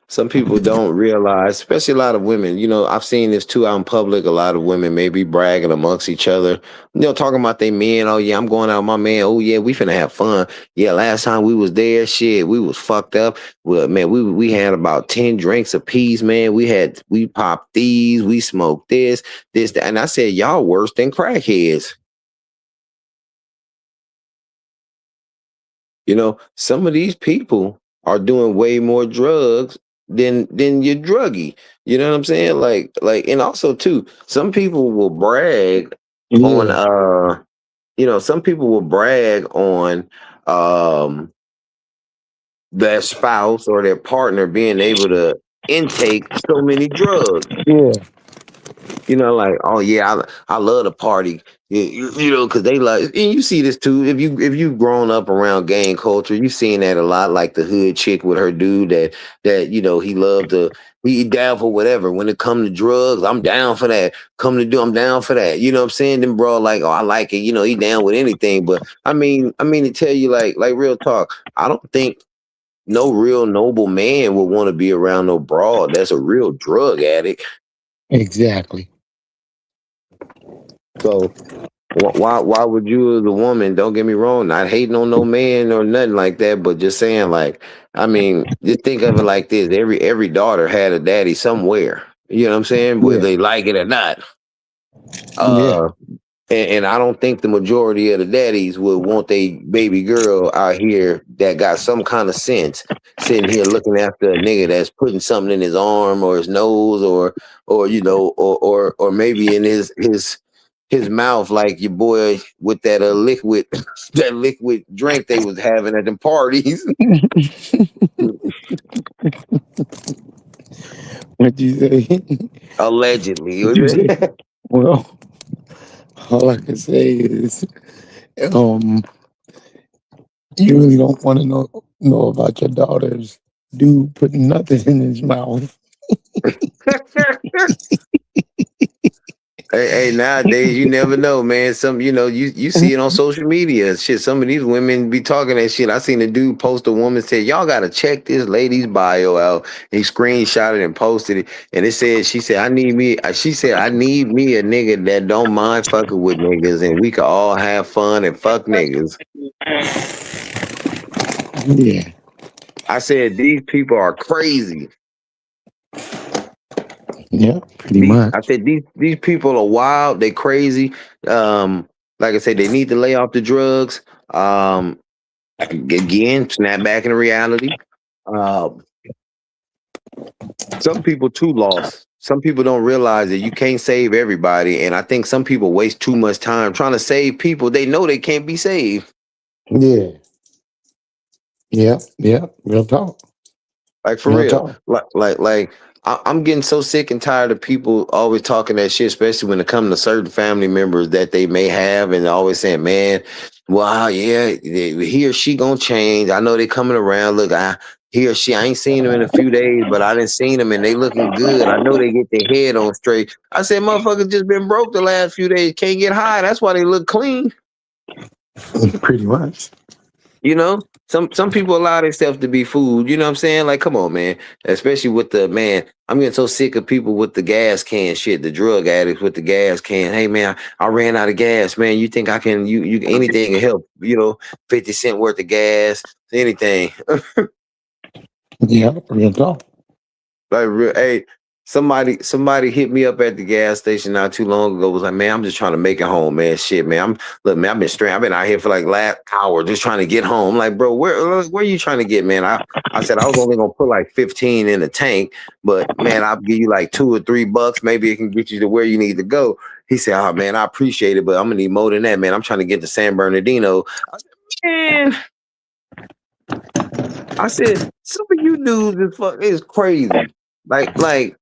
Some people don't realize, especially a lot of women. I've seen this too out in public. A lot of women may be bragging amongst each other, talking about they men. Oh yeah, I'm going out with my man. Oh yeah, we finna have fun. Yeah, last time we was there, shit, we was fucked up. Well, man, we had about 10 drinks apiece, man. We popped these, we smoked this, that. And I said, y'all worse than crackheads. Some of these people are doing way more drugs then you're druggy. You know what I'm saying? And also too, some people will brag on Yeah, some people will brag on um their spouse or their partner being able to intake so many drugs. yeah, Like, oh yeah, I love to party. Because they like, and you see this too. If you've grown up around gang culture, you've seen that a lot. Like the hood chick with her dude that he loved to he down for whatever. When it come to drugs, I'm down for that. I'm down for that. You know what I'm saying? Then bro, like, oh, I like it. He down with anything. But I mean to tell you, like real talk. I don't think no real noble man would want to be around no broad that's a real drug addict. exactly. So why would you as a woman, don't get me wrong, not hating on no man or nothing like that, but just saying like, I mean, just think of it like this. Every daughter had a daddy somewhere. You know what I'm saying? Whether Yeah, they like it or not. yeah. Uh and I don't think the majority of the daddies would want a baby girl out here that got some kind of sense sitting here looking after a nigga that's putting something in his arm or his nose or maybe in his mouth like your boy with that liquid that liquid drink they was having at the parties. What you say? Allegedly. What you say? Well, all I can say is, um, you really don't want to know about your daughter's dude putting nothing in his mouth. Hey, nowadays you never know, man. You see it on social media. Shit, some of these women be talking that shit. I seen a dude post a woman said, "Y'all gotta check this lady's bio out." He screenshotted and posted it, and it said, "She said I need me." She said, "I need me a nigga that don't mind fucking with niggas, and we can all have fun and fuck niggas." Yeah, I said, "These people are crazy." yeah, pretty I much. said these people are wild. They crazy. Like I said, they need to lay off the drugs. Um, Again, snap back into reality. Um, some people too lost. Some people don't realize that you can't save everybody, and I think some people waste too much time trying to save people they know they can't be saved. Yeah, yeah, yeah. Real talk. Like for Real real. talk. I'm getting so sick and tired of people always talking that shit, especially when it comes to certain family members that they may have, and always saying, "Man, well, yeah, he or she gonna change. I know they coming around. Look, he or she, I ain't seen them in a few days, but I didn't seen them and they looking good. I know they get their head on straight." I said, "Motherfuckers just been broke the last few days, can't get high. That's why they look clean." Pretty much. Some people allow themselves to be fooled. You know what I'm saying? Like, come on, man. Especially with the man. I'm getting so sick of people with the gas can shit. The drug addicts with the gas can. Hey, man, I ran out of gas, man. You think I can? You anything can help? 50 cent worth of gas, anything. Yeah, real talk. Hey, somebody hit me up at the gas station not too long ago. Was like, "Man, I'm just trying to make it home, man. Shit, man. Look, man. I've been out here for like last hour just trying to get home." I'm like, bro, where you trying to get, man? I said I was only gonna put like 15 in the tank, but man, I'll give you like $2 or $3. Maybe it can get you to where you need to go. He said, "Oh man, I appreciate it, but I'm gonna need more than that, man. I'm trying to get to San Bernardino." I said, "Man," I said, "Some of you dudes is crazy. Like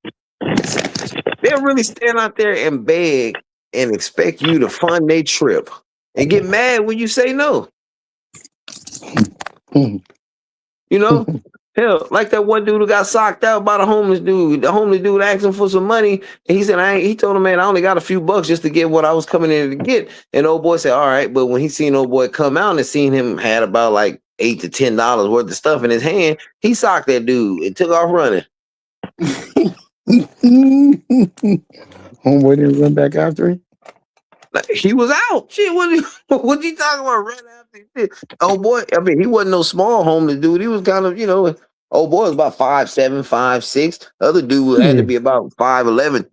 they'll really stand out there and beg and expect you to fund their trip and get mad when you say no. Mhm. You know, hell, like that one dude who got socked out by the homeless dude. The homeless dude asked him for some money, and he said, He told him, "Man, I only got a few bucks just to get what I was coming in to get." And old boy said, "All right," but when he seen old boy come out and seen him had about like $8 to $10 worth of stuff in his hand, he socked that dude and took off running. Homeboy didn't run back after him. Like, he was out. Shit, what you talking about? Run after shit. Oh boy, I mean, he wasn't no small homeless dude. He was kind of, old boy was about 5'7", 5'6". Other dude had to Yeah, be about 5'11",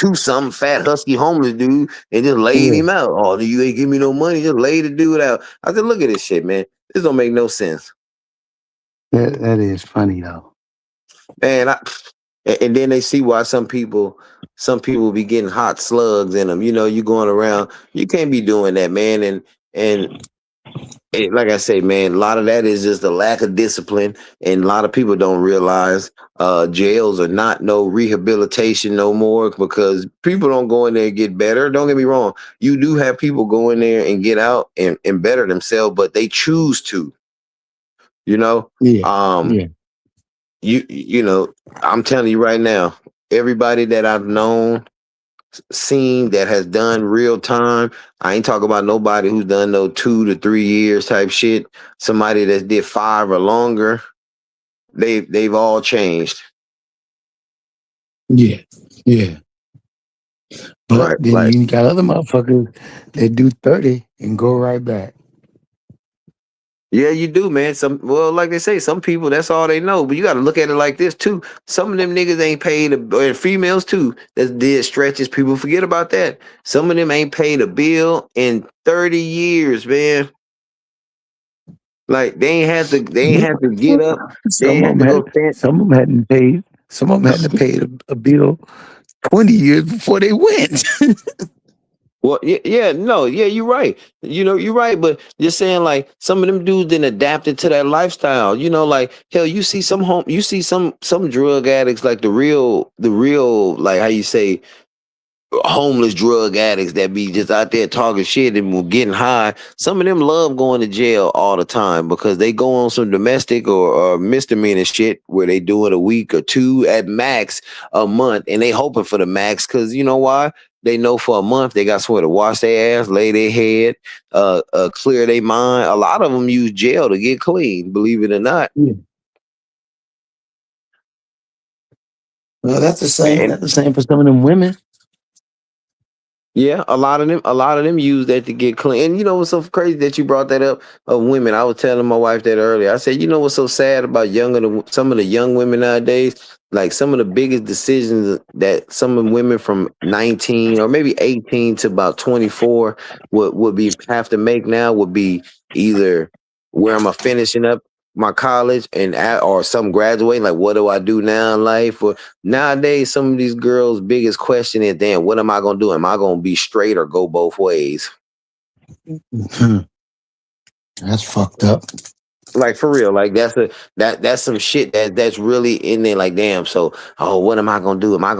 two something fat husky homeless dude, and just laid yeah. him out. "Oh, you ain't give me no money, just lay the dude out." I said, "Look at this shit, man. This don't make no sense." That is funny though. Man, and then they see why some people be getting hot slugs in them. You know, you going around, you can't be doing that, man. And like I say, man, a lot of that is just a lack of discipline, and a lot of people don't realize jails are not no rehabilitation no more because people don't go in there and get better. Don't get me wrong, you do have people go in there and get out and better themselves, but they choose to. You know, Yeah, um, yeah, you know, I'm telling you right now, everybody that I've known, seen that has done real time. I ain't talking about nobody who's done no 2 to 3 years type shit. Somebody that did 5 or longer. They've all changed. yeah, yeah. But Right. then Like, you got other motherfuckers that do 30 and go right back. yeah, you do, man. Like they say, some people that's all they know. But you got to look at it like this too. Some of them niggas ain't paid, and females too. That did stretches. People forget about that. Some of them ain't paid a bill in 30 years, man. Like they ain't had to get up. They Some ain't of had them to had, go stand. some of them hadn't paid. Some of them hadn't paid a bill 20 years before they went. Well, yeah, yeah, no, yeah, you're right. You know, you're right. But just saying, like, some of them dudes didn't adapt it to that lifestyle. You know, like hell, you see some drug addicts, like the real, like how you say, homeless drug addicts that be just out there talking shit and getting high. Some of them love going to jail all the time because they go on some domestic or misdemeanor shit where they do it a week or two at max a month, and they hoping for the max because you know why? They know for a month they got somewhere to wash their ass, lay their head, clear their mind. A lot of them use jail to get clean, believe it or not. Yeah. Well, that's the same. And That's the same for some of them women. yeah, a lot of them use that to get clean. And you know what's so crazy that you brought that up of women? I was telling my wife that earlier. I said, you know what's so sad about some of the young women nowadays? Like some of the biggest decisions that some of the women from 19 or maybe 18 to about 24 would be have to make now would be either where am I finishing up my college or some graduating, like what do I do now in life, or nowadays, some of these girls' biggest question is, damn, what am I gonna do? Am I gonna be straight or go both ways? That's fucked up. Like for real, like that's some shit that's really in there. Like, damn, so what am I gonna do? Am I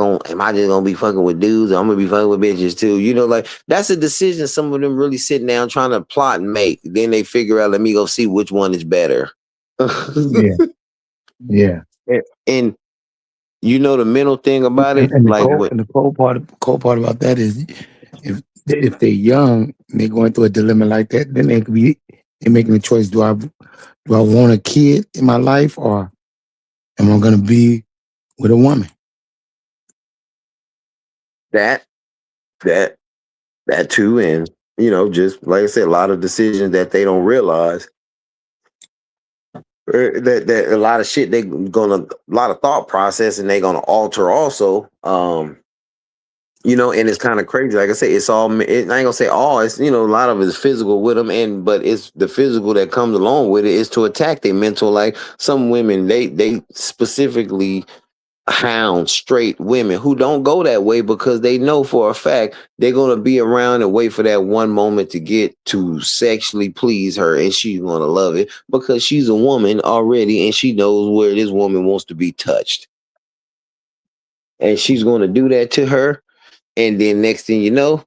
just gonna be fucking with dudes? Or I'm gonna be fucking with bitches too. You know, like that's a decision some of them really sitting down trying to plot and make. Then they figure out, let me go see which one is better. Yeah, yeah. And you know the mental thing about it, And the like cold what and the cold part about that is if they're young and they're going through a dilemma like that, then they making a choice. Do I want a kid in my life or am I gonna be with a woman? that that that too, and you know, just like I said, a lot of decisions that they don't realize that a lot of shit they gonna a lot of thought process and they gonna alter also. You know, and it's kind of crazy. Like I say, I ain't gonna say all. It's you know, a lot of it is physical with them, but it's the physical that comes along with it is to attack their mental. Like some women, they specifically hound straight women who don't go that way because they know for a fact they're going to be around and wait for that one moment to get to sexually please her, and she's going to love it because she's a woman already and she knows where this woman wants to be touched, and she's going to do that to her, and then next thing you know,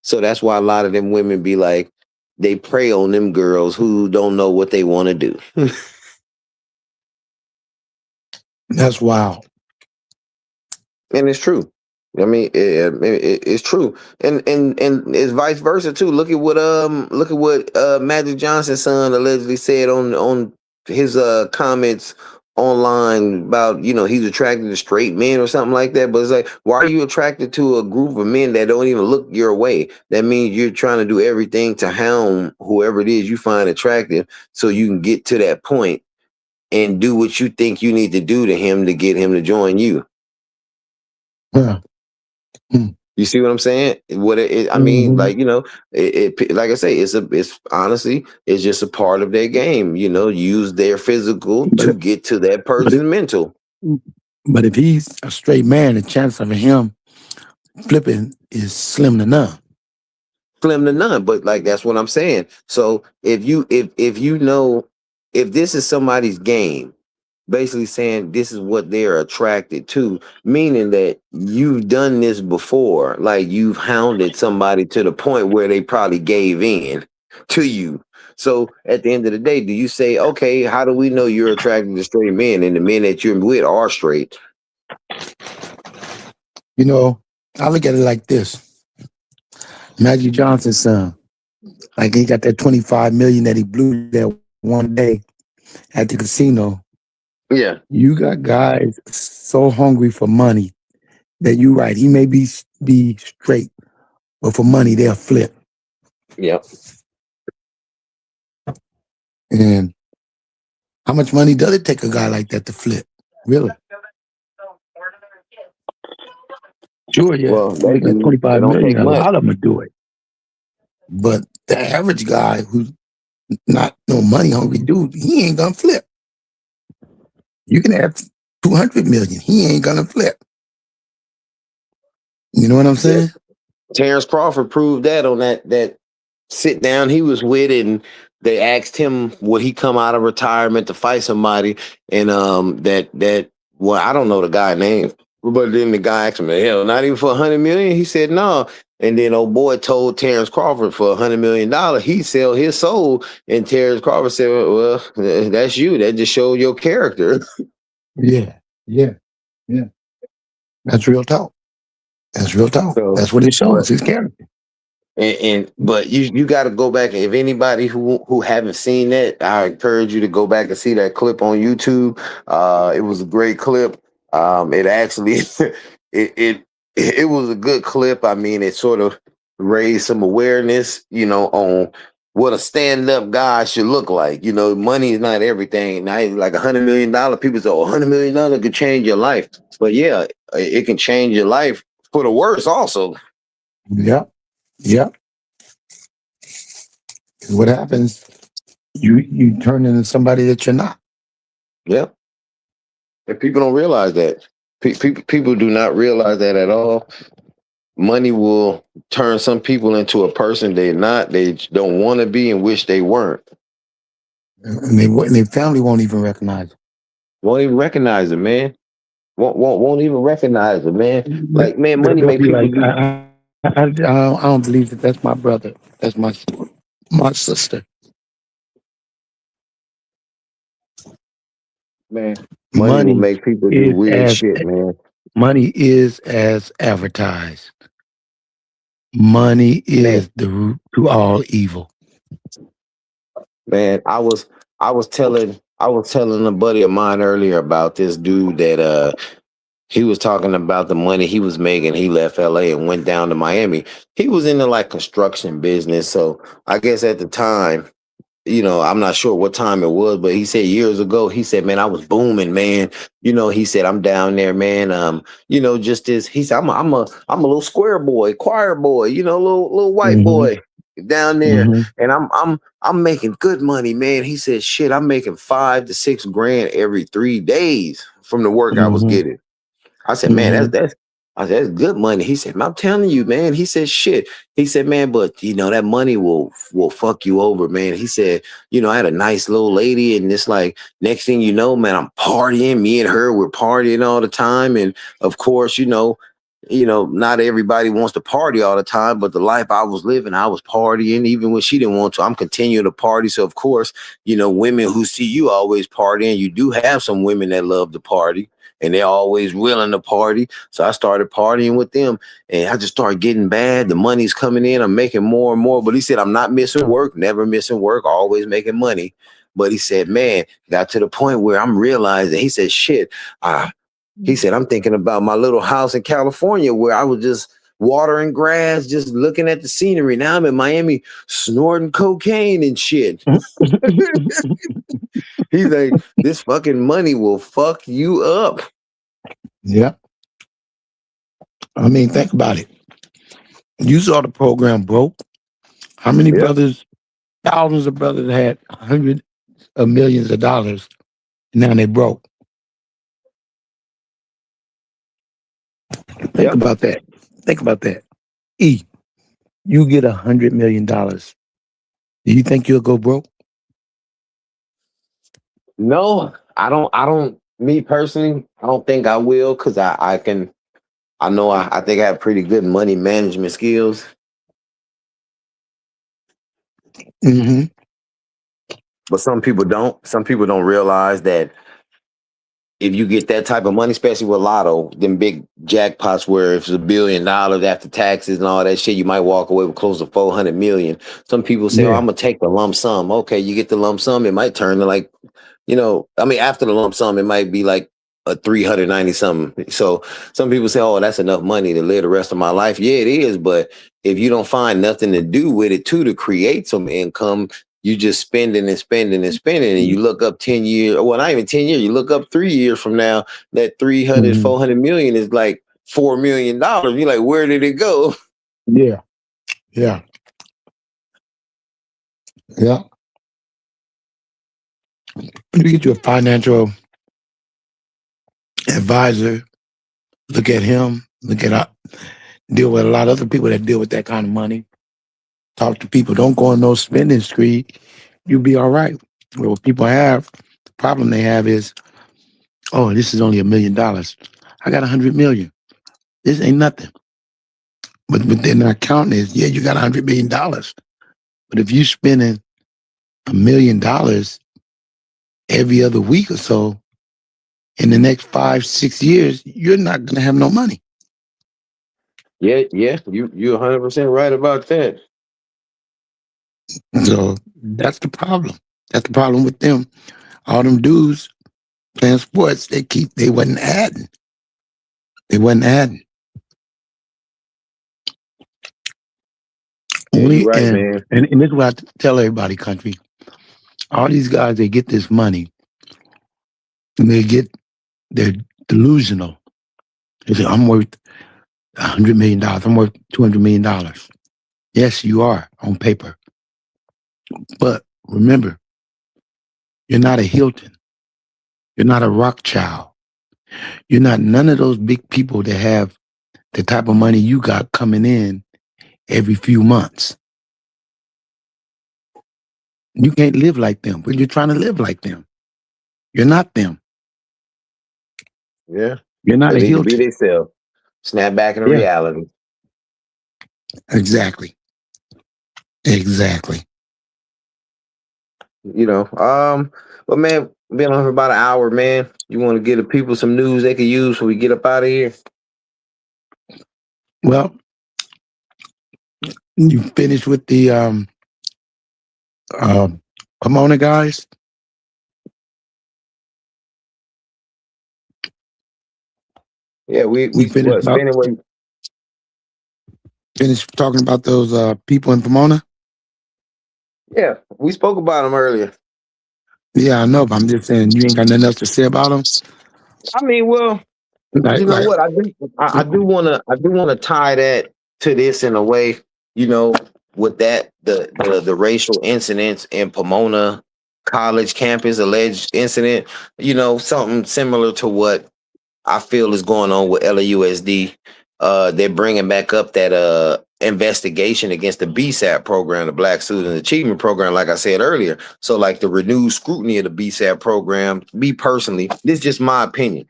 so that's why a lot of them women be like they prey on them girls who don't know what they want to do. That's wild. And it's true. I mean, it's true, and it's vice versa too. Look at what Magic Johnson's son allegedly said on his comments online about he's attracted to straight men or something like that. But it's like, why are you attracted to a group of men that don't even look your way? That means you're trying to do everything to hound whoever it is you find attractive, so you can get to that point and do what you think you need to do to him to get him to join you. Yeah. You see what I'm saying? I mean, Hmm. like, like I say, it's honestly, it's just a part of their game. Use their physical But to get to that but person's mental. but if he's a straight man, the chance of him flipping is slim to none. Slim to none. But like that's what I'm saying. So if this is somebody's game, basically saying this is what they're attracted to, meaning that you've done this before, like you've hounded somebody to the point where they probably gave in to you. So at the end of the day, do you say, okay, how do we know you're attracted to straight men and the men that you're with are straight? You know, I look at it like this: Magic Johnson's son, like he got that 25 million that he blew that one day at the casino. Yeah. You got guys so hungry for money that you're right. He may be straight, but for money they'll flip. Yeah. And how much money does it take a guy like that to flip? Really? Sure, yeah. Well, You they look at do. It 25 don't take million, a much. lot of them would do it. But the average guy who's not no money hungry dude, he ain't gonna flip. You can have 200 million, he ain't gonna flip. You know what I'm Yeah. saying? Terrence Crawford proved that on that sit down he was with, and they asked him would he come out of retirement to fight somebody, and that well, I don't know the guy name, but then the guy asked him, hell, not even for 100 million. He said no. And then old boy told Terrence Crawford for $100 million he'd sell his soul, and Terrence Crawford said, well, that's you. That just showed your character. Yeah, yeah, yeah. That's real talk. That's real talk. So, That's what it but shows, his character. and but you got to go back. If anybody who haven't seen that, I encourage you to go back and see that clip on YouTube. It was a great clip. It actually it it was a good clip. I mean, it sort of raised some awareness, on what a stand-up guy should look like. Money is not everything. Now, like $100 million, people say, "Oh, $100 million could change your life." But yeah, it can change your life for the worse, also. Yeah, yeah. What happens? You turn into somebody that you're not. Yeah. And people don't realize that. People do not realize that at all. Money will turn some people into a person they're not. They don't want to be and wish they weren't. And their family won't even recognize it. Won't even recognize it, man. Won't even recognize it, man. Like, man, money They'll make be people like, do. I don't believe that. That's my brother. That's my sister. Man, money will Money make people do is weird as shit, man. money is as advertised. Money Man, is the root to all evil. man, I was telling a buddy of mine earlier about this dude that he was talking about the money he was making. He left LA and went down to Miami. He was into like construction business. So I guess at the time, I'm not sure what time it was, but he said years ago, he said, man, I was booming, man. He said, I'm down there, man. Just as he said, I'm a little square boy, choir boy, little white Hmm. boy down there. Hmm. And I'm making good money, man. He said, shit, I'm making 5 to 6 grand every 3 days from the work I was Hmm. getting. I said, man, Hmm. I said, that's good money. He said, I'm telling you, man. He said, shit. He said, man, but that money will fuck you over, man. He said, I had a nice little lady, and it's like next thing you know, man, I'm partying. Me and her we're partying all the time. And of course, not everybody wants to party all the time, but the life I was living, I was partying even when she didn't want to. I'm continuing to party. So of course, women who see you always partying, you do have some women that love to party and they're always willing to party. So I started partying with them and I just started getting bad. The money's coming in. I'm making more and more. But he said, I'm not missing work, never missing work, always making money. But he said, man, got to the point where I'm realizing, he said, shit, he said, I'm thinking about my little house in California where I was just watering grass, just looking at the scenery. Now I'm in Miami snorting cocaine and shit. He's like, this fucking money will fuck you up. Yeah. I mean, think about it. You saw the program broke. How many Yeah. brothers, thousands of brothers had hundreds of millions of dollars, and now they broke? Think Yeah. about that. Think about that. E, you get $100 million. Do you think you'll go broke? No, I don't. Me personally, I don't think I will because I can. I know I think I have pretty good money management skills, Hmm. but some people don't. Some people don't realize that if you get that type of money, especially with Lotto, them big jackpots where if it's $1 billion after taxes and all that shit, you might walk away with close to 400 million. Some people say, "Oh, Yeah. I'm gonna take the lump sum." Okay, you get the lump sum, it might turn to like, I mean, after the lump sum, it might be like a 390 something. So some people say, "Oh, that's enough money to live the rest of my life." Yeah, it is, but if you don't find nothing to do with it too to create some income, you just spending and spending and spending, and you look up 10 years, well, not even 10 years, you look up 3 years from now, that 300, Hmm. 400 million is like $4 million. You're like, where did it go? Yeah. Yeah. Yeah. You get you a financial advisor. Look at him. Look at deal with a lot of other people that deal with that kind of money. Talk to people. Don't go on no spending spree. You'll be all right. Well, what people have, the problem they have is, oh, this is only $1 million. I got 100 million. This ain't nothing. But within their account is, yeah, you got $100 million. But if you spending $1 million every other week or so, in the next 5, 6 years, you're not gonna have no money. Yeah, yeah, you're 100% right about that. So that's the problem. That's the problem with them. All them dudes playing sports, they wasn't adding. They wasn't adding. Yeah, you're Only right, and man. and, and this is what I tell everybody, country. All these guys, they get this money and they're delusional. They say, I'm worth $100 million. I'm worth $200 million. Yes, you are on paper. But remember, you're not a Hilton. You're not a Rothschild. You're not none of those big people that have the type of money you got coming in every few months. You can't live like them, but you're trying to live like them. You're not them. Yeah, You're not they a need to be Hilton. themselves. Snap back into Yeah, reality. exactly. Exactly. You know, but man, been on for about an hour, man. You want to give the people some news they can use before we get up out of here? Well, you finished with the uh, Pomona guys. Yeah, You we finished what about spending what? finished talking about those people in Pomona. Yeah, we spoke about them earlier. Yeah, I know, but I'm just saying you ain't got nothing else to say about them. I mean, well, you Like, know like, what? I do wanna tie that to this in a way. You know, with that the racial incidents in Pomona College campus, alleged incident. Something similar to what I feel is going on with LAUSD. They're bringing back up that investigation against the BSAP program, the Black Student Achievement Program, like I said earlier. So, like the renewed scrutiny of the BSAP program, me personally, this is just my opinion.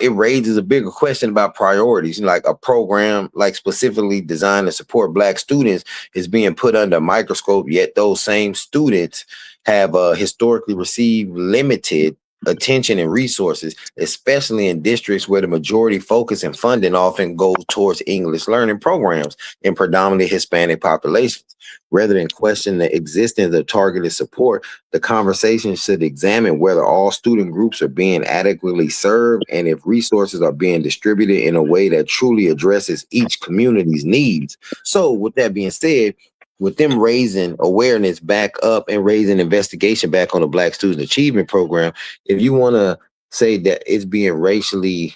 It raises a bigger question about priorities. Like a program like specifically designed to support Black students is being put under a microscope, yet those same students have historically received limited attention and resources, especially in districts where the majority focus and funding often goes towards English learning programs in predominantly Hispanic populations. Rather than question the existence of targeted support, the conversation should examine whether all student groups are being adequately served and if resources are being distributed in a way that truly addresses each community's needs. So, with that being said, with them raising awareness back up and raising investigation back on the Black Student Achievement Program, if you want to say that it's being racially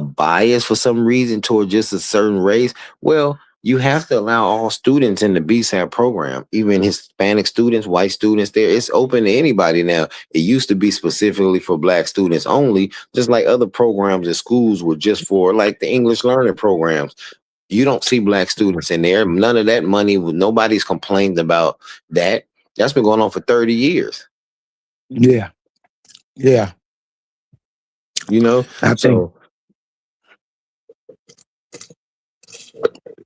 bias for some reason toward just a certain race, well, you have to allow all students in the BSAP program, even Hispanic students, white students. There, it's open to anybody now. It used to be specifically for black students only, just like other programs at schools were just for like the English learning programs. You don't see black students in there. None of that money. Nobody's complained about that. That's been going on for 30 years. Yeah. Yeah. You know, I think so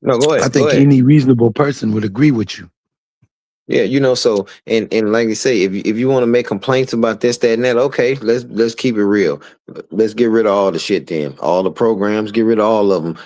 no, go I ahead, go think ahead. any reasonable person would agree with you. Yeah, so and like I say, if you want to make complaints about this, that, and that, okay, let's keep it real. Let's get rid of all the shit then. All the programs, get rid of all of them.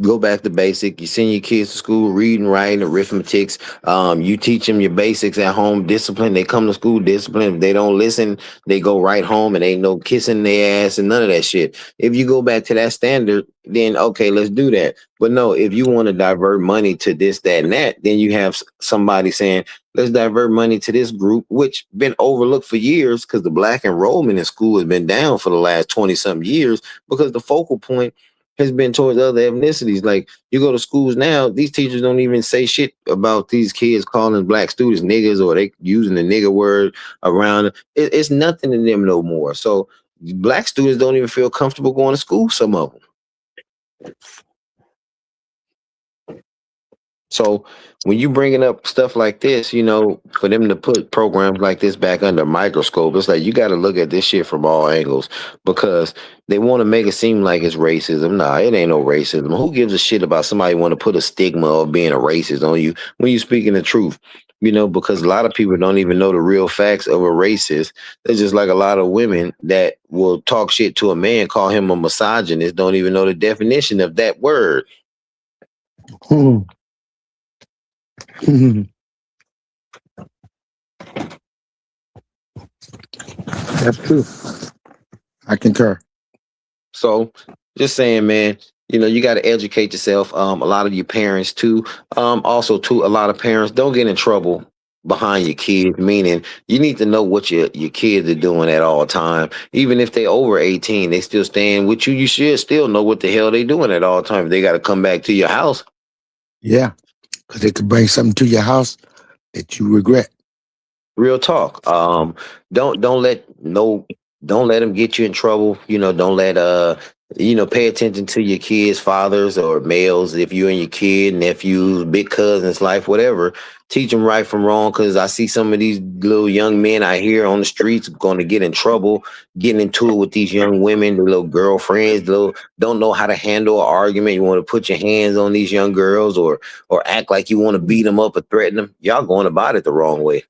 Go back to basic. You send your kids to school, reading, writing, arithmetics. You teach them your basics at home, discipline. They come to school, discipline. If they don't listen, they go right home and ain't no kissing their ass and none of that shit. If you go back to that standard, then okay, let's do that. But no, if you want to divert money to this, that, and that, then you have somebody saying, let's divert money to this group, which been overlooked for years because the black enrollment in school has been down for the last 20 something years because the focal point has been towards other ethnicities. Like you go to schools now, these teachers don't even say shit about these kids calling black students niggas or they using the nigger word around. It's nothing in them no more. So black students don't even feel comfortable going to school, some of them. So when you bringing up stuff like this, for them to put programs like this back under a microscope, it's like you got to look at this shit from all angles because they want to make it seem like it's racism. Nah, it ain't no racism. Who gives a shit about somebody want to put a stigma of being a racist on you when you speaking the truth? Because a lot of people don't even know the real facts of a racist. It's just like a lot of women that will talk shit to a man, call him a misogynist, don't even know the definition of that word. That's true. I concur. So just saying, man, you got to educate yourself. A lot of your parents too. Also too, a lot of parents don't get in trouble behind your kids, meaning you need to know what your kids are doing at all time. Even if they over 18, they still staying with you. You should still know what the hell they doing at all times. They got to come back to your house. Yeah. Because they could bring something to your house that you regret. Real talk. Don't let no don't let them get you in trouble. Don't let pay attention to your kids' fathers or males. If you and your kid, nephews, big cousins, life, whatever, teach them right from wrong. Because I see some of these little young men I hear on the streets going to get in trouble, getting into it with these young women, their little girlfriends, little don't know how to handle an argument. You want to put your hands on these young girls or act like you want to beat them up or threaten them. Y'all going about it the wrong way.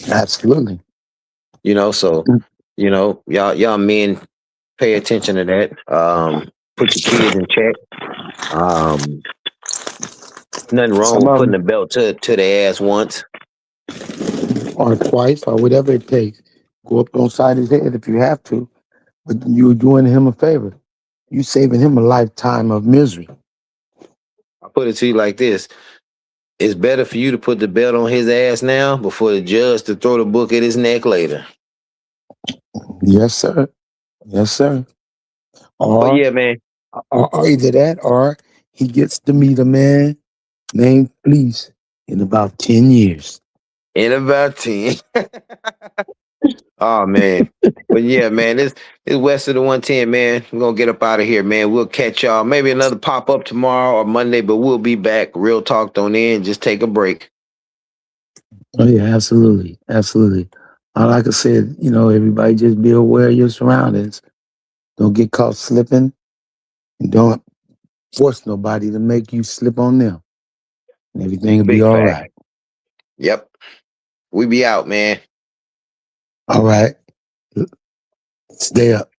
Absolutely. So y'all men pay attention to that. Put your kids in check. Um, Nothing wrong Some with of putting a them, belt to their ass once. or twice, or whatever it takes. Go up on side his head if you have to. But you're doing him a favor. You saving him a lifetime of misery. I put it to you like this: it's better for you to put the belt on his ass now before the judge to throw the book at his neck later. Yes, sir. Yes, sir. But Or, yeah, man, or either that, or he gets to meet a man named Fleece in about 10 years. in about 10. Oh man. But yeah, man, it's west of the 110, man. We're gonna get up out of here, man. We'll catch y'all. Maybe another pop up tomorrow or Monday, but we'll be back. Real talk don't end. Just take a break. Oh, yeah, absolutely. Absolutely. Like I said, everybody just be aware of your surroundings. Don't get caught slipping, and don't force nobody to make you slip on them. And everything will be Big all fact. right. Yep. We be out, man. All right. Stay up.